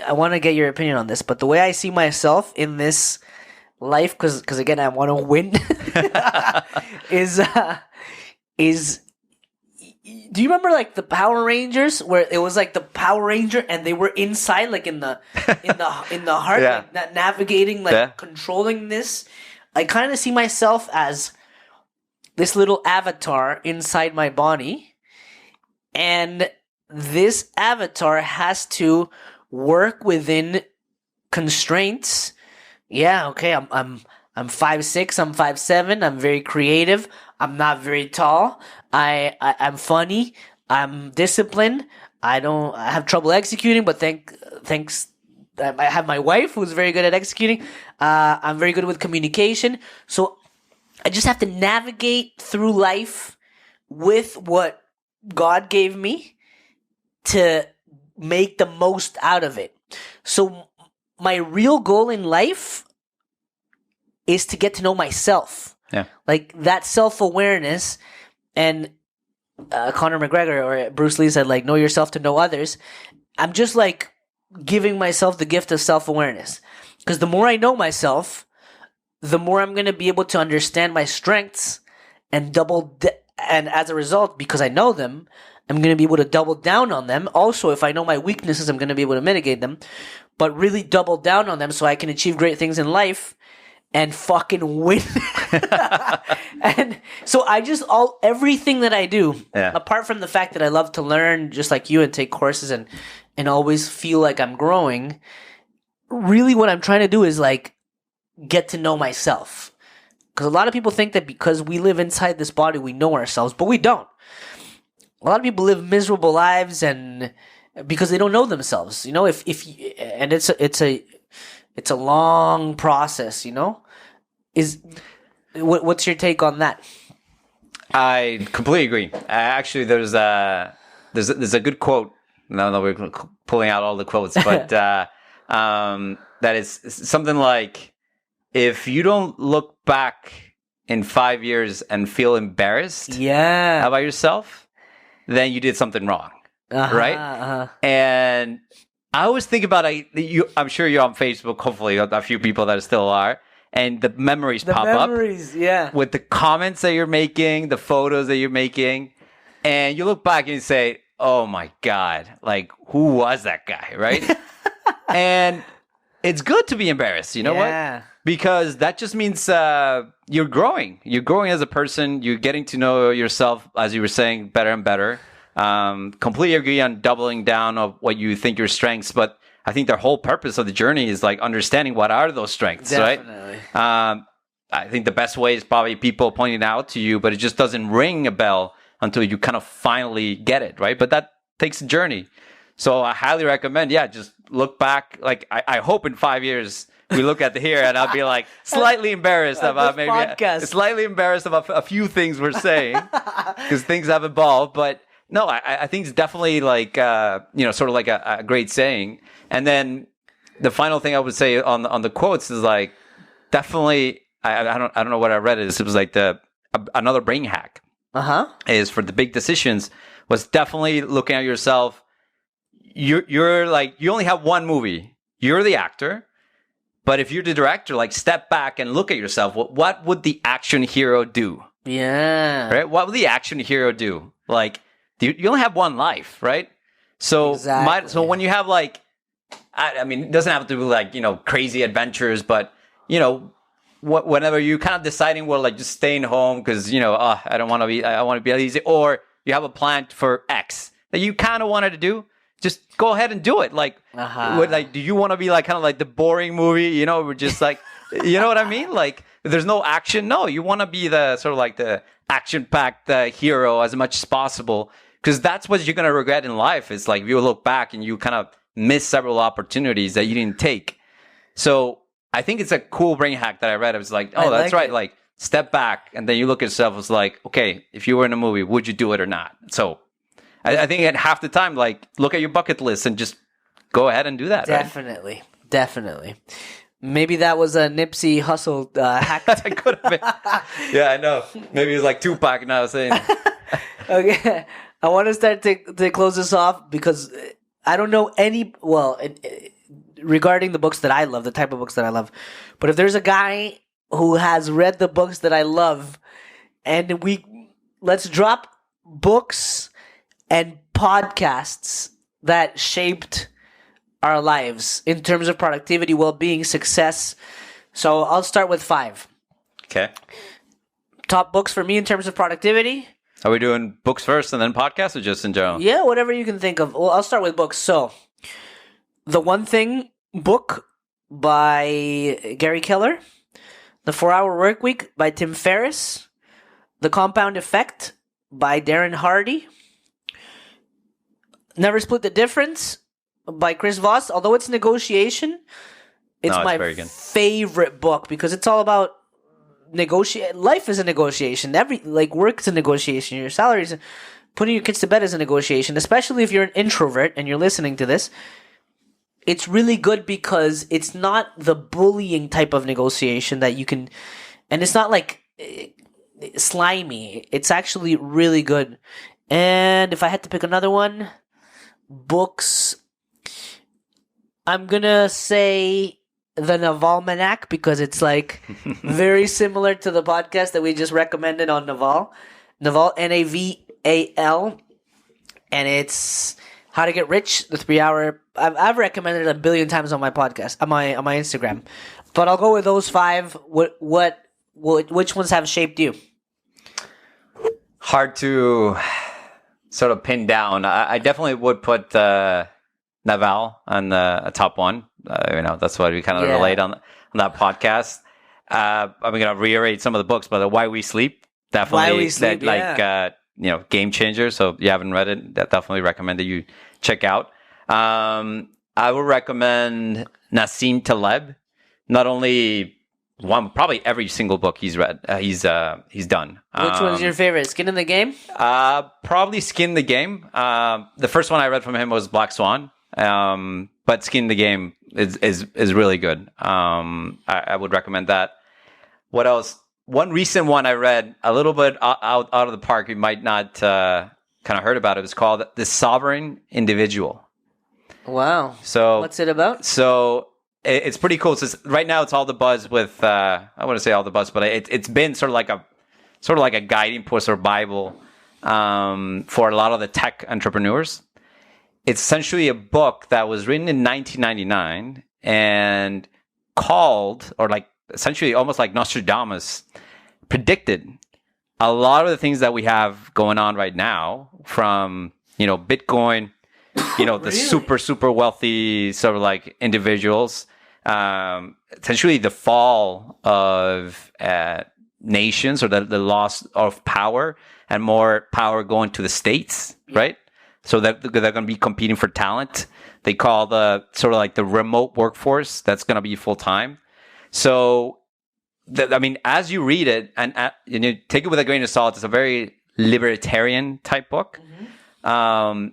I want to get your opinion on this, but the way I see myself in this life, because again, I want to win, is. Do you remember like the Power Rangers, where it was like the Power Ranger and they were inside, like in the heart, like navigating, like controlling this? I kind of see myself as this little avatar inside my body, and this avatar has to work within constraints. Yeah, okay, I'm 5'6", I'm 5'7", I'm very creative, I'm not very tall, I'm funny, I'm disciplined, I have trouble executing, but thanks, I have my wife who's very good at executing, I'm very good with communication, so I just have to navigate through life with what God gave me to make the most out of it. So my real goal in life is to get to know myself. Yeah. Like that self-awareness. And Conor McGregor or Bruce Lee said, like, know yourself to know others. I'm just like giving myself the gift of self-awareness. Because the more I know myself, the more I'm going to be able to understand my strengths and and as a result, because I know them, I'm going to be able to double down on them. Also, if I know my weaknesses, I'm going to be able to mitigate them, but really double down on them so I can achieve great things in life and fucking win. And so everything that I do, apart from the fact that I love to learn just like you and take courses and always feel like I'm growing, really what I'm trying to do is like get to know myself. Because a lot of people think that because we live inside this body, we know ourselves, but we don't. a lot of people live miserable lives and because they don't know themselves. You know, if and it's a long process. You know, what's your take on that? I completely agree. Actually, there's a good quote. No, we're pulling out all the quotes, but that is something like, if you don't look back in 5 years and feel embarrassed about yourself, then you did something wrong, right? And I always think about I'm sure you're on Facebook, hopefully a few people that still are, and the memories pop up with the comments that you're making, the photos that you're making, and you look back and you say, oh my God, like, who was that guy, right? And it's good to be embarrassed, you know what? Because that just means you're growing. You're growing as a person. You're getting to know yourself, as you were saying, better and better. Completely agree on doubling down of what you think your strengths, but I think the whole purpose of the journey is like understanding what are those strengths, right? I think the best way is probably people pointing out to you, but it just doesn't ring a bell until you kind of finally get it, right? But that takes a journey. So I highly recommend, just look back. Like, I hope in 5 years we look at here and I'll be like slightly embarrassed about slightly embarrassed about a few things we're saying because things have evolved. But no, I think it's definitely like, sort of like a great saying. And then the final thing I would say on the quotes is like, definitely, I don't know what I read. It was like another brain hack is for the big decisions was definitely looking at yourself. You're like, you only have one movie. You're the actor. But if you're the director, like, step back and look at yourself. What would the action hero do? Yeah. Right? What would the action hero do? Like, you only have one life, right? So, so when you have, like, I mean, it doesn't have to be like, crazy adventures, but, whenever you're kind of deciding, well, like, just staying home because, I don't want to be, I want to be easy, or you have a plan for X that you kind of wanted to do. Just go ahead and do it. Like, do you want to be like kind of like the boring movie? We're just like, you know what I mean? Like, there's no action. No, you want to be the sort of like the action-packed hero as much as possible, because that's what you're gonna regret in life. It's like, if you look back and you kind of miss several opportunities that you didn't take. So I think it's a cool brain hack that I read. It was like, oh, that's right. Like, step back and then you look at yourself. It's like, okay, if you were in a movie, would you do it or not? So I think at half the time, like, look at your bucket list and just go ahead and do that. Definitely. Right? Definitely. Maybe that was a Nipsey Hussle hack. That could have been. Yeah, I know. Maybe it was like Tupac now saying. Okay. I want to start to close this off because I don't know regarding the books that I love, the type of books that I love. But if there's a guy who has read the books that I love, and let's drop books and podcasts that shaped our lives in terms of productivity, well-being, success. So I'll start with 5. Okay. Top books for me in terms of productivity. Are we doing books first and then podcasts, or just in general? Yeah, whatever you can think of. Well, I'll start with books. So, The One Thing book by Gary Keller. The 4-Hour Workweek by Tim Ferriss. The Compound Effect by Darren Hardy. Never Split the Difference by Chris Voss. Although it's negotiation, it's my favorite book because it's all about negotiate. Life is a negotiation. Work is a negotiation. Your salary is putting your kids to bed is a negotiation. Especially if you're an introvert and you're listening to this, it's really good because it's not the bullying type of negotiation that you can, and it's not like slimy. It's actually really good. And if I had to pick another one, books, I'm gonna say the Navalmanac because it's like very similar to the podcast that we just recommended on Naval, Naval, and it's How to Get Rich, the 3-hour. I've recommended it a billion times on my podcast, on my Instagram, but I'll go with those 5. Which ones have shaped you? Hard to sort of pin down. I definitely would put Naval on the top one. That's what we kind of relate on that podcast. I'm going to reiterate some of the books, but Why We Sleep, definitely. Why We Sleep, game changer. So if you haven't read it, that definitely recommend that you check out. I would recommend Nassim Taleb. Not only one, probably every single book he's read, he's done. Which one's your favorite? Skin in the Game? Probably Skin in the Game. The first one I read from him was Black Swan. But Skin in the Game is really good. I would recommend that. What else? One recent one I read, a little bit out of the park, you might not kind of heard about it. It was called The Sovereign Individual. Wow. So what's it about? So it's pretty cool. So right now it's all the buzz with I wouldn't say all the buzz, but it's been sort of like a guiding post or Bible for a lot of the tech entrepreneurs. It's essentially a book that was written in 1999 and called, or like essentially almost like Nostradamus predicted a lot of the things that we have going on right now, from Bitcoin, the Really? super wealthy sort of like individuals, essentially the fall of nations, or the loss of power and more power going to the states, right? So that they're going to be competing for talent. They call the sort of like the remote workforce that's going to be full time. So, as you read it and take it with a grain of salt, it's a very libertarian type book. Mm-hmm.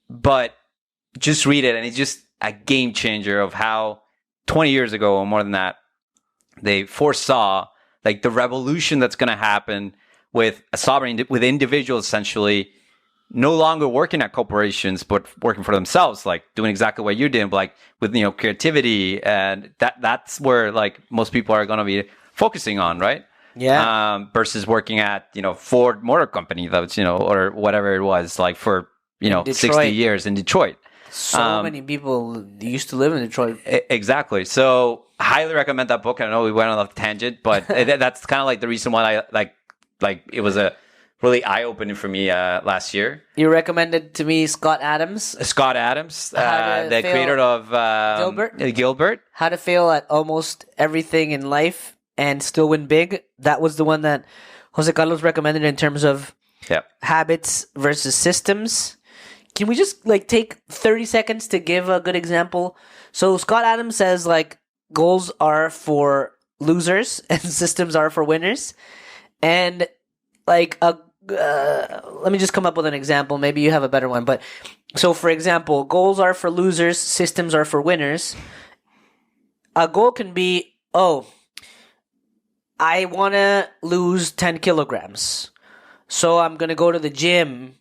But just read it, and it's just a game changer of how 20 years ago or more than that, they foresaw like the revolution that's going to happen with a sovereign, with individuals essentially no longer working at corporations, but working for themselves, like doing exactly what you're doing, but like with creativity, and that's where like most people are going to be focusing on, right? Yeah. Versus working at Ford Motor Company, that's or whatever it was, like for 60 years in Detroit. So many people used to live in Detroit. Exactly. So highly recommend that book. I know we went on a tangent, but that's kind of like the reason why I like it was a really eye-opening for me last year. You recommended to me Scott Adams. The creator of Gilbert. How to fail at almost everything in life and still win big. That was the one that José Carlos recommended in terms of habits versus systems. Can we just take 30 seconds to give a good example? So Scott Adams says goals are for losers and systems are for winners. And let me just come up with an example. Maybe you have a better one. But so, for example, goals are for losers, systems are for winners. A goal can be, I want to lose 10 kilograms. So I'm going to go to the gym.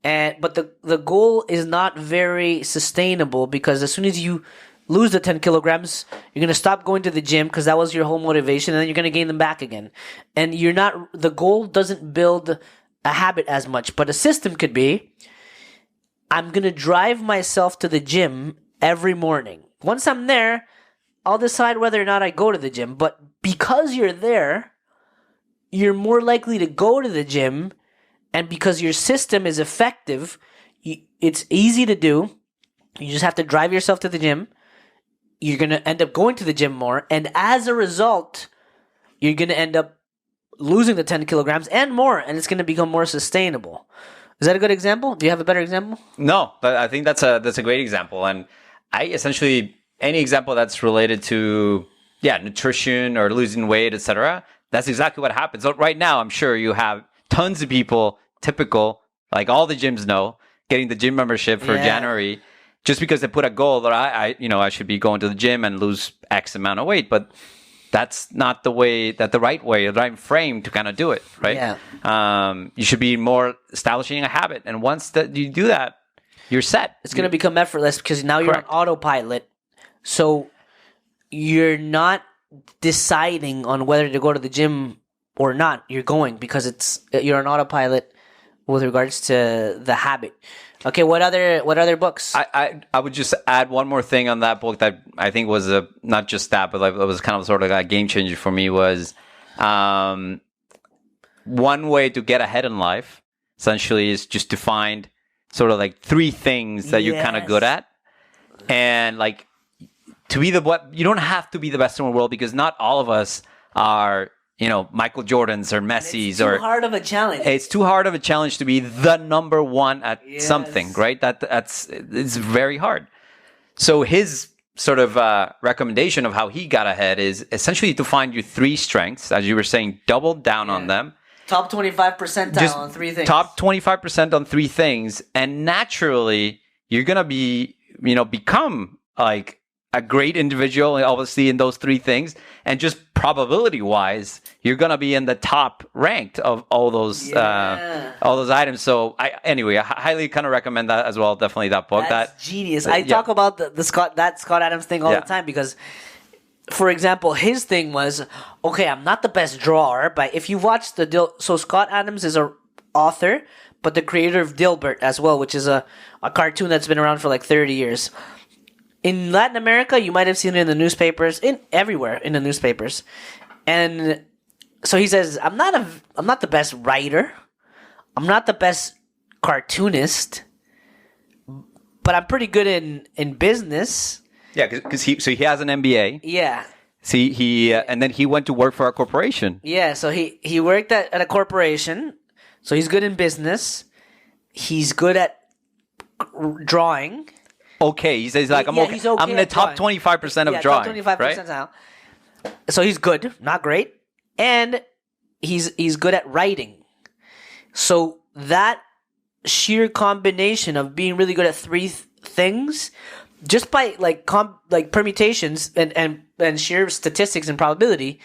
But the goal is not very sustainable, because as soon as you lose the 10 kilograms, you're going to stop going to the gym because that was your whole motivation, and then you're going to gain them back again. And the goal doesn't build a habit as much, but a system could be, I'm going to drive myself to the gym every morning. Once I'm there, I'll decide whether or not I go to the gym. But because you're there, you're more likely to go to the gym, and because your system is effective, it's easy to do. You just have to drive yourself to the gym. You're going to end up going to the gym more. And as a result, you're going to end up losing the 10 kilograms and more. And it's going to become more sustainable. Is that a good example? Do you have a better example? No, but I think that's a great example. And I essentially, any example that's related to, nutrition or losing weight, etc., that's exactly what happens. So right now, I'm sure you have tons of people, typical, like all the gyms know, getting the gym membership for January, just because they put a goal that I should be going to the gym and lose X amount of weight. But that's not the right frame to kind of do it, right? Yeah. You should be more establishing a habit. And once that you do that, you're set. It's going to become effortless because now you're on autopilot. So you're not deciding on whether to go to the gym or not. You're going because you're on autopilot with regards to the habit. Okay, what other books? I would just add one more thing on that book that I think was not just that, but it was kind of sort of a game changer for me, was one way to get ahead in life essentially is just to find sort of like 3 things that you're kind of good at, and you don't have to be the best in the world, because not all of us are Michael Jordan's or Messi's, It's too hard of a challenge. It's too hard of a challenge to be the number one at something, right? It's very hard. So his sort of recommendation of how he got ahead is essentially to find your three strengths, as you were saying, double down on them. Top 25 percentile on three things. Top 25% on three things, and naturally you're gonna be, become like a great individual, obviously, in those three things, and just probability-wise, you're gonna be in the top ranked of all those items. So, I highly kind of recommend that as well. Definitely that book. That's genius. I talk about the Scott Adams thing all the time because, for example, his thing was, okay, I'm not the best drawer, but if you watch so Scott Adams is a author, but the creator of Dilbert as well, which is a cartoon that's been around for like 30 years. In Latin America, you might have seen it in the newspapers, everywhere in the newspapers. And so he says, I'm not the best writer. I'm not the best cartoonist, but I'm pretty good in business. Yeah, because he has an MBA. Yeah. See, and then he went to work for a corporation. Yeah, so he worked at a corporation. So he's good in business. He's good at drawing. Okay, he says like I'm okay. I'm in the top 25% of drawing. Top 25% now. So he's good, not great, and he's good at writing. So that sheer combination of being really good at three things, just by like permutations and sheer statistics and probability,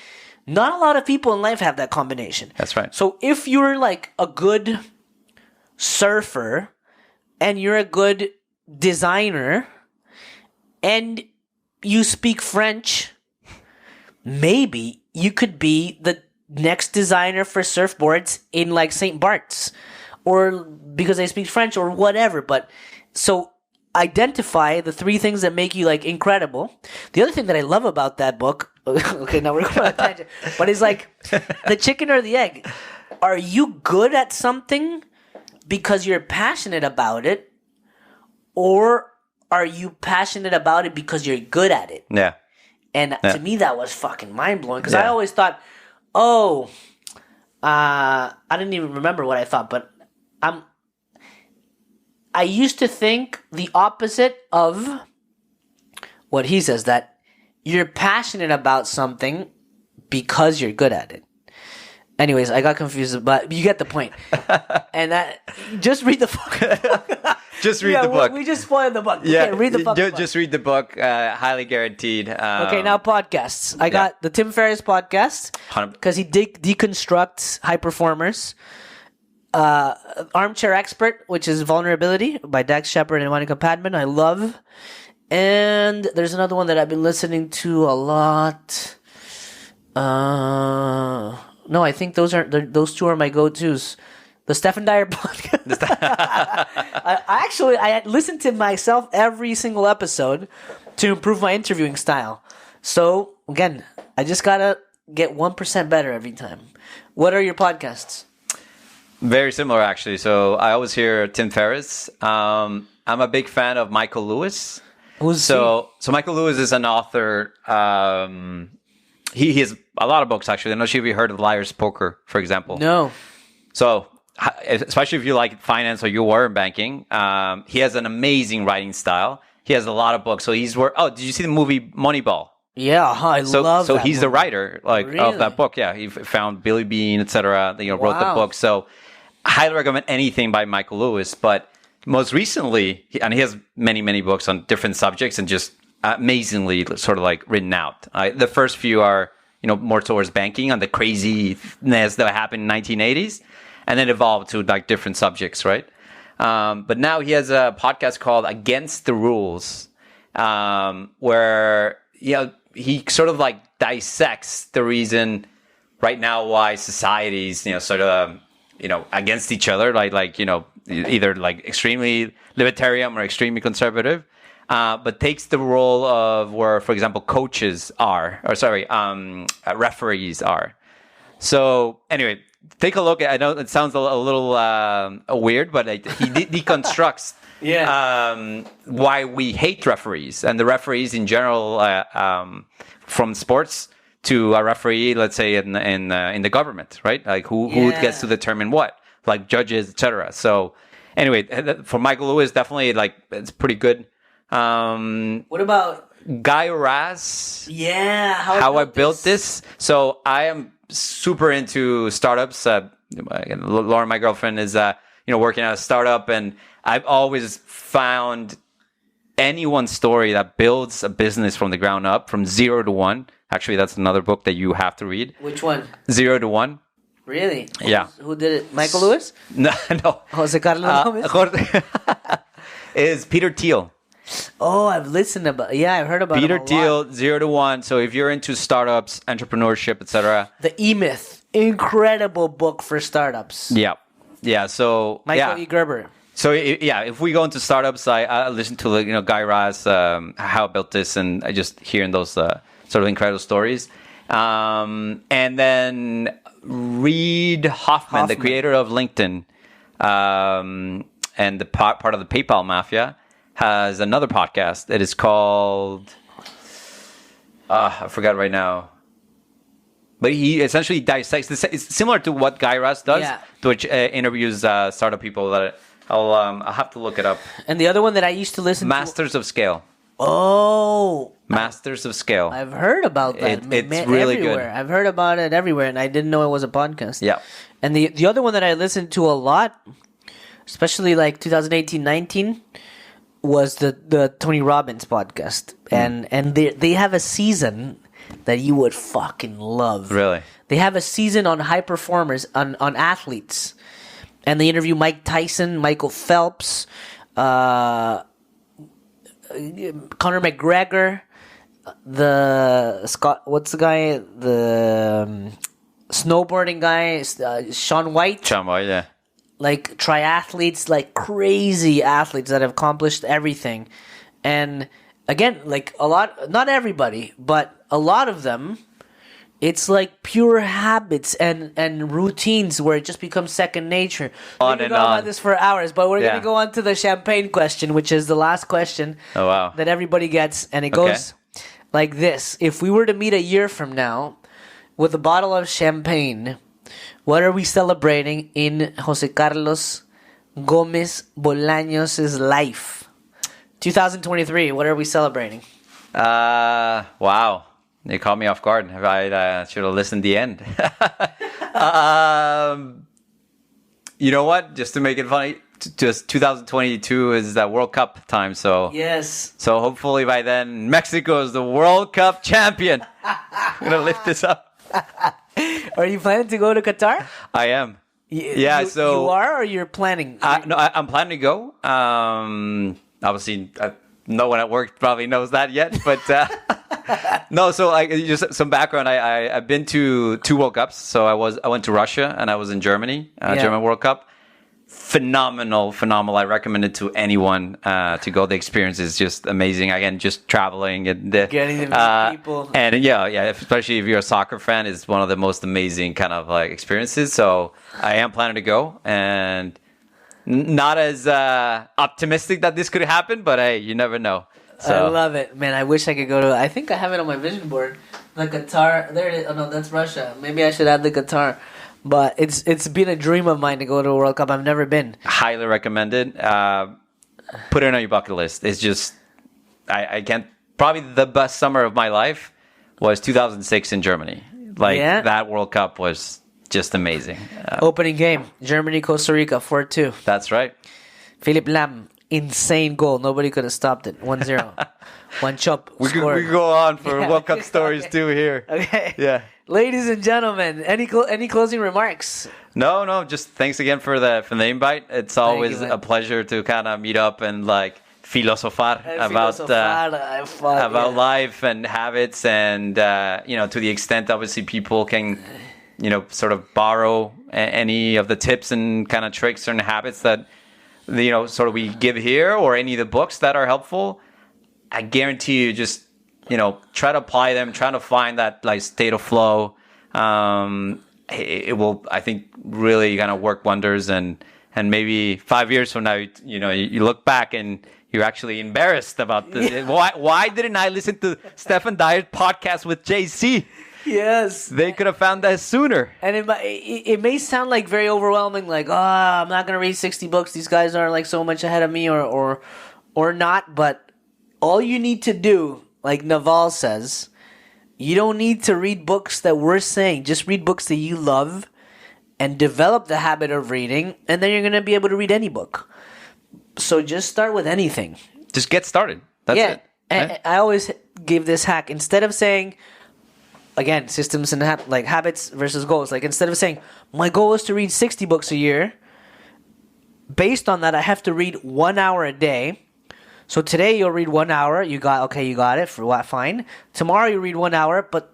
not a lot of people in life have that combination. That's right. So if you're like a good surfer and you're a good designer and you speak French, maybe you could be the next designer for surfboards in like St. Bart's, or because they speak French or whatever. But so identify the three things that make you like incredible. The other thing that I love about that book, okay, now we're going on a tangent, but it's like the chicken or the egg. Are you good at something because you're passionate about it, or are you passionate about it because you're good at it? Yeah. And to me, that was fucking mind-blowing. Because I always thought, I didn't even remember what I thought, but I used to think the opposite of what he says, that you're passionate about something because you're good at it. Anyways, I got confused, but you get the point. And that, just read the fucking book. Just read the book. We just spoiled the book. Yeah, okay, read the fucking book. Just read the book. Highly guaranteed. Okay, now podcasts. I got the Tim Ferriss podcast because he deconstructs high performers. Armchair Expert, which is Vulnerability by Dax Shepard and Monica Padman. I love. And there's another one that I've been listening to a lot. No, I think those two are my go-tos. The Stephan Dyer Podcast. I listen to myself every single episode to improve my interviewing style. So, again, I just gotta get 1% better every time. What are your podcasts? Very similar, actually. So, I always hear Tim Ferriss. I'm a big fan of Michael Lewis. So Michael Lewis is an author. He has a lot of books, actually. I'm not sure if you heard of Liar's Poker, for example. No. So, especially if you like finance or you were in banking, he has an amazing writing style. He has a lot of books. So he's did you see the movie Moneyball? Yeah, I love that. So he's movie. the writer of that book. Yeah, he found Billy Bean, etc. Wrote the book. So I highly recommend anything by Michael Lewis. But most recently, he has many, many books on different subjects and just amazingly sort of like written out. The first few are more towards banking on the craziness that happened in the 1980s, and then evolved to like different subjects, right? But now he has a podcast called Against the Rules, where he sort of like dissects the reason right now why societies sort of against each other, like either like extremely libertarian or extremely conservative. But takes the role of where, for example, referees are. So anyway, take a look. I know it sounds a little weird, but he deconstructs why we hate referees and the referees in general, from sports to a referee, let's say in the government, right? Like who gets to determine what, like judges, etc. So anyway, for Michael Lewis, definitely like it's pretty good. What about Guy Raz? Yeah, how I built this. So I am super into startups. Lauren, my girlfriend, is working at a startup, and I've always found anyone's story that builds a business from the ground up, from 0 to 1. Actually, that's another book that you have to read. Which one? 0 to 1. Really? Yeah. Who did it? Michael Lewis? No. José Carlos Gómez? Is Peter Thiel. Oh, I've listened about. Yeah, I've heard about Peter him a Thiel, lot. 0 to 1. So if you're into startups, entrepreneurship, etc. The E-Myth, incredible book for startups. Yeah. So Michael E. Gerber. So if we go into startups, I listen to Guy Raz, how I built this, and I just hearing those sort of incredible stories. And then Reid Hoffman, the creator of LinkedIn, and the part of the PayPal mafia, has another podcast that is called I forgot right now. But he essentially dissects this. It's similar to what Guy Raz does, which interviews startup people. That I'll have to look it up. And the other one that I used to listen Masters of Scale. Oh. Masters of Scale. I've heard about that. It's really everywhere. good. I've heard about it everywhere, and I didn't know it was a podcast. Yeah. And the other one that I listened to a lot, especially like 2018-19, was the Tony Robbins podcast. And they have a season that you would fucking love. Really? They have a season on high performers, on athletes. And they interview Mike Tyson, Michael Phelps, Conor McGregor, what's the guy? The snowboarding guy, Shaun White. Shaun White, yeah. Like triathletes, like crazy athletes that have accomplished everything. And again, like a lot, not everybody, but a lot of them, it's like pure habits and routines where it just becomes second nature. On we and could go on. about this for hours, but we're going to go on to the champagne question, which is the last question that everybody gets. And it goes like this. If we were to meet a year from now with a bottle of champagne, what are we celebrating in José Carlos Gómez Bolaños' life? 2023, what are we celebrating? Wow. You caught me off guard. I should have listened to the end. You know what? Just to make it funny, just 2022 is that World Cup time. So yes. So hopefully by then, Mexico is the World Cup champion. I'm going to lift this up. Are you planning to go to Qatar? I am. You are, or you're planning? No, I'm planning to go. Obviously, no one at work probably knows that yet, but no. So, just some background. I've been to 2 World Cups. So I went to Russia and I was in Germany, German World Cup. Phenomenal. I recommend it to anyone to go. The experience is just amazing. Again, just traveling and getting to meet people. And especially if you're a soccer fan, it's one of the most amazing kind of like experiences. So I am planning to go, and not as optimistic that this could happen, but hey, you never know. So. I love it, man. I wish I could go to. I think I have it on my vision board. The Qatar. There it is. Oh no, that's Russia. Maybe I should add the Qatar. But it's been a dream of mine to go to a World Cup. I've never been. Highly recommended. Put it on your bucket list. It's just, I can't. Probably the best summer of my life was 2006 in Germany. That World Cup was just amazing. Opening game, Germany, Costa Rica, 4-2. That's right. Philipp Lahm, insane goal. Nobody could have stopped it. 1-0. One chop. We could go on for World Cup stories too here. Okay. Yeah. Ladies and gentlemen, any closing remarks? No. Just thanks again for the invite. It's always a pleasure to kind of meet up and like filosofar about life and habits, and to the extent obviously people can sort of borrow any of the tips and kind of tricks and habits that sort of we give here, or any of the books that are helpful. I guarantee you, just try to apply them, try to find that like state of flow. It will, I think, really kind of work wonders, and maybe 5 years from now, you look back and you're actually embarrassed about this. Why didn't I listen to Stephan Dyer podcast with JC? Yes. They could have found that sooner. And it may sound like very overwhelming, like, I'm not going to read 60 books. These guys are like so much ahead of me or not. But all you need to do, like Naval says, you don't need to read books that we're saying. Just read books that you love and develop the habit of reading. And then you're going to be able to read any book. So just start with anything. Just get started. That's it. And I always give this hack. Instead of saying, again, systems and habits versus goals. Like instead of saying, my goal is to read 60 books a year, based on that, I have to read 1 hour a day. So today you'll read 1 hour. You got it. For what? Fine. Tomorrow you read 1 hour, but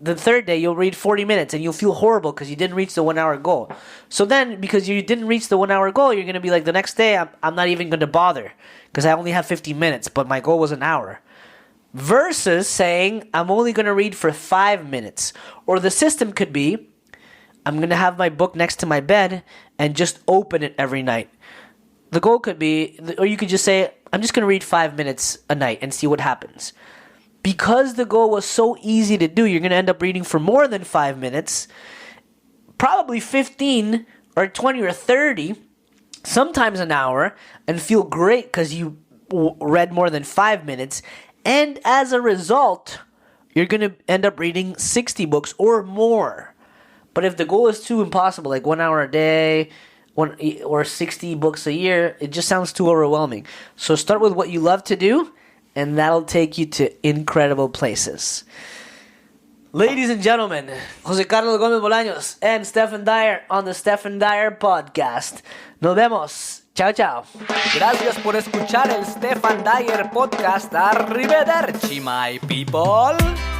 the third day you'll read 40 minutes and you'll feel horrible because you didn't reach the 1 hour goal. So then, because you didn't reach the 1 hour goal, you're going to be like, the next day I'm not even going to bother because I only have 15 minutes, but my goal was an hour. Versus saying, I'm only going to read for 5 minutes. Or the system could be, I'm going to have my book next to my bed and just open it every night. The goal could be, or you could just say, I'm just going to read 5 minutes a night and see what happens. Because the goal was so easy to do, you're going to end up reading for more than 5 minutes, probably 15 or 20 or 30, sometimes an hour, and feel great because you read more than 5 minutes. And as a result, you're going to end up reading 60 books or more. But if the goal is too impossible, like 1 hour a day, or 60 books a year, it just sounds too overwhelming. So start with what you love to do, and that'll take you to incredible places. Ladies and gentlemen, José Carlos Gómez Bolaños and Stephan Dyer on the Stephan Dyer Podcast. Nos vemos. Chao, chao. Gracias por escuchar el Stephan Dyer Podcast. Arrivederci, my people.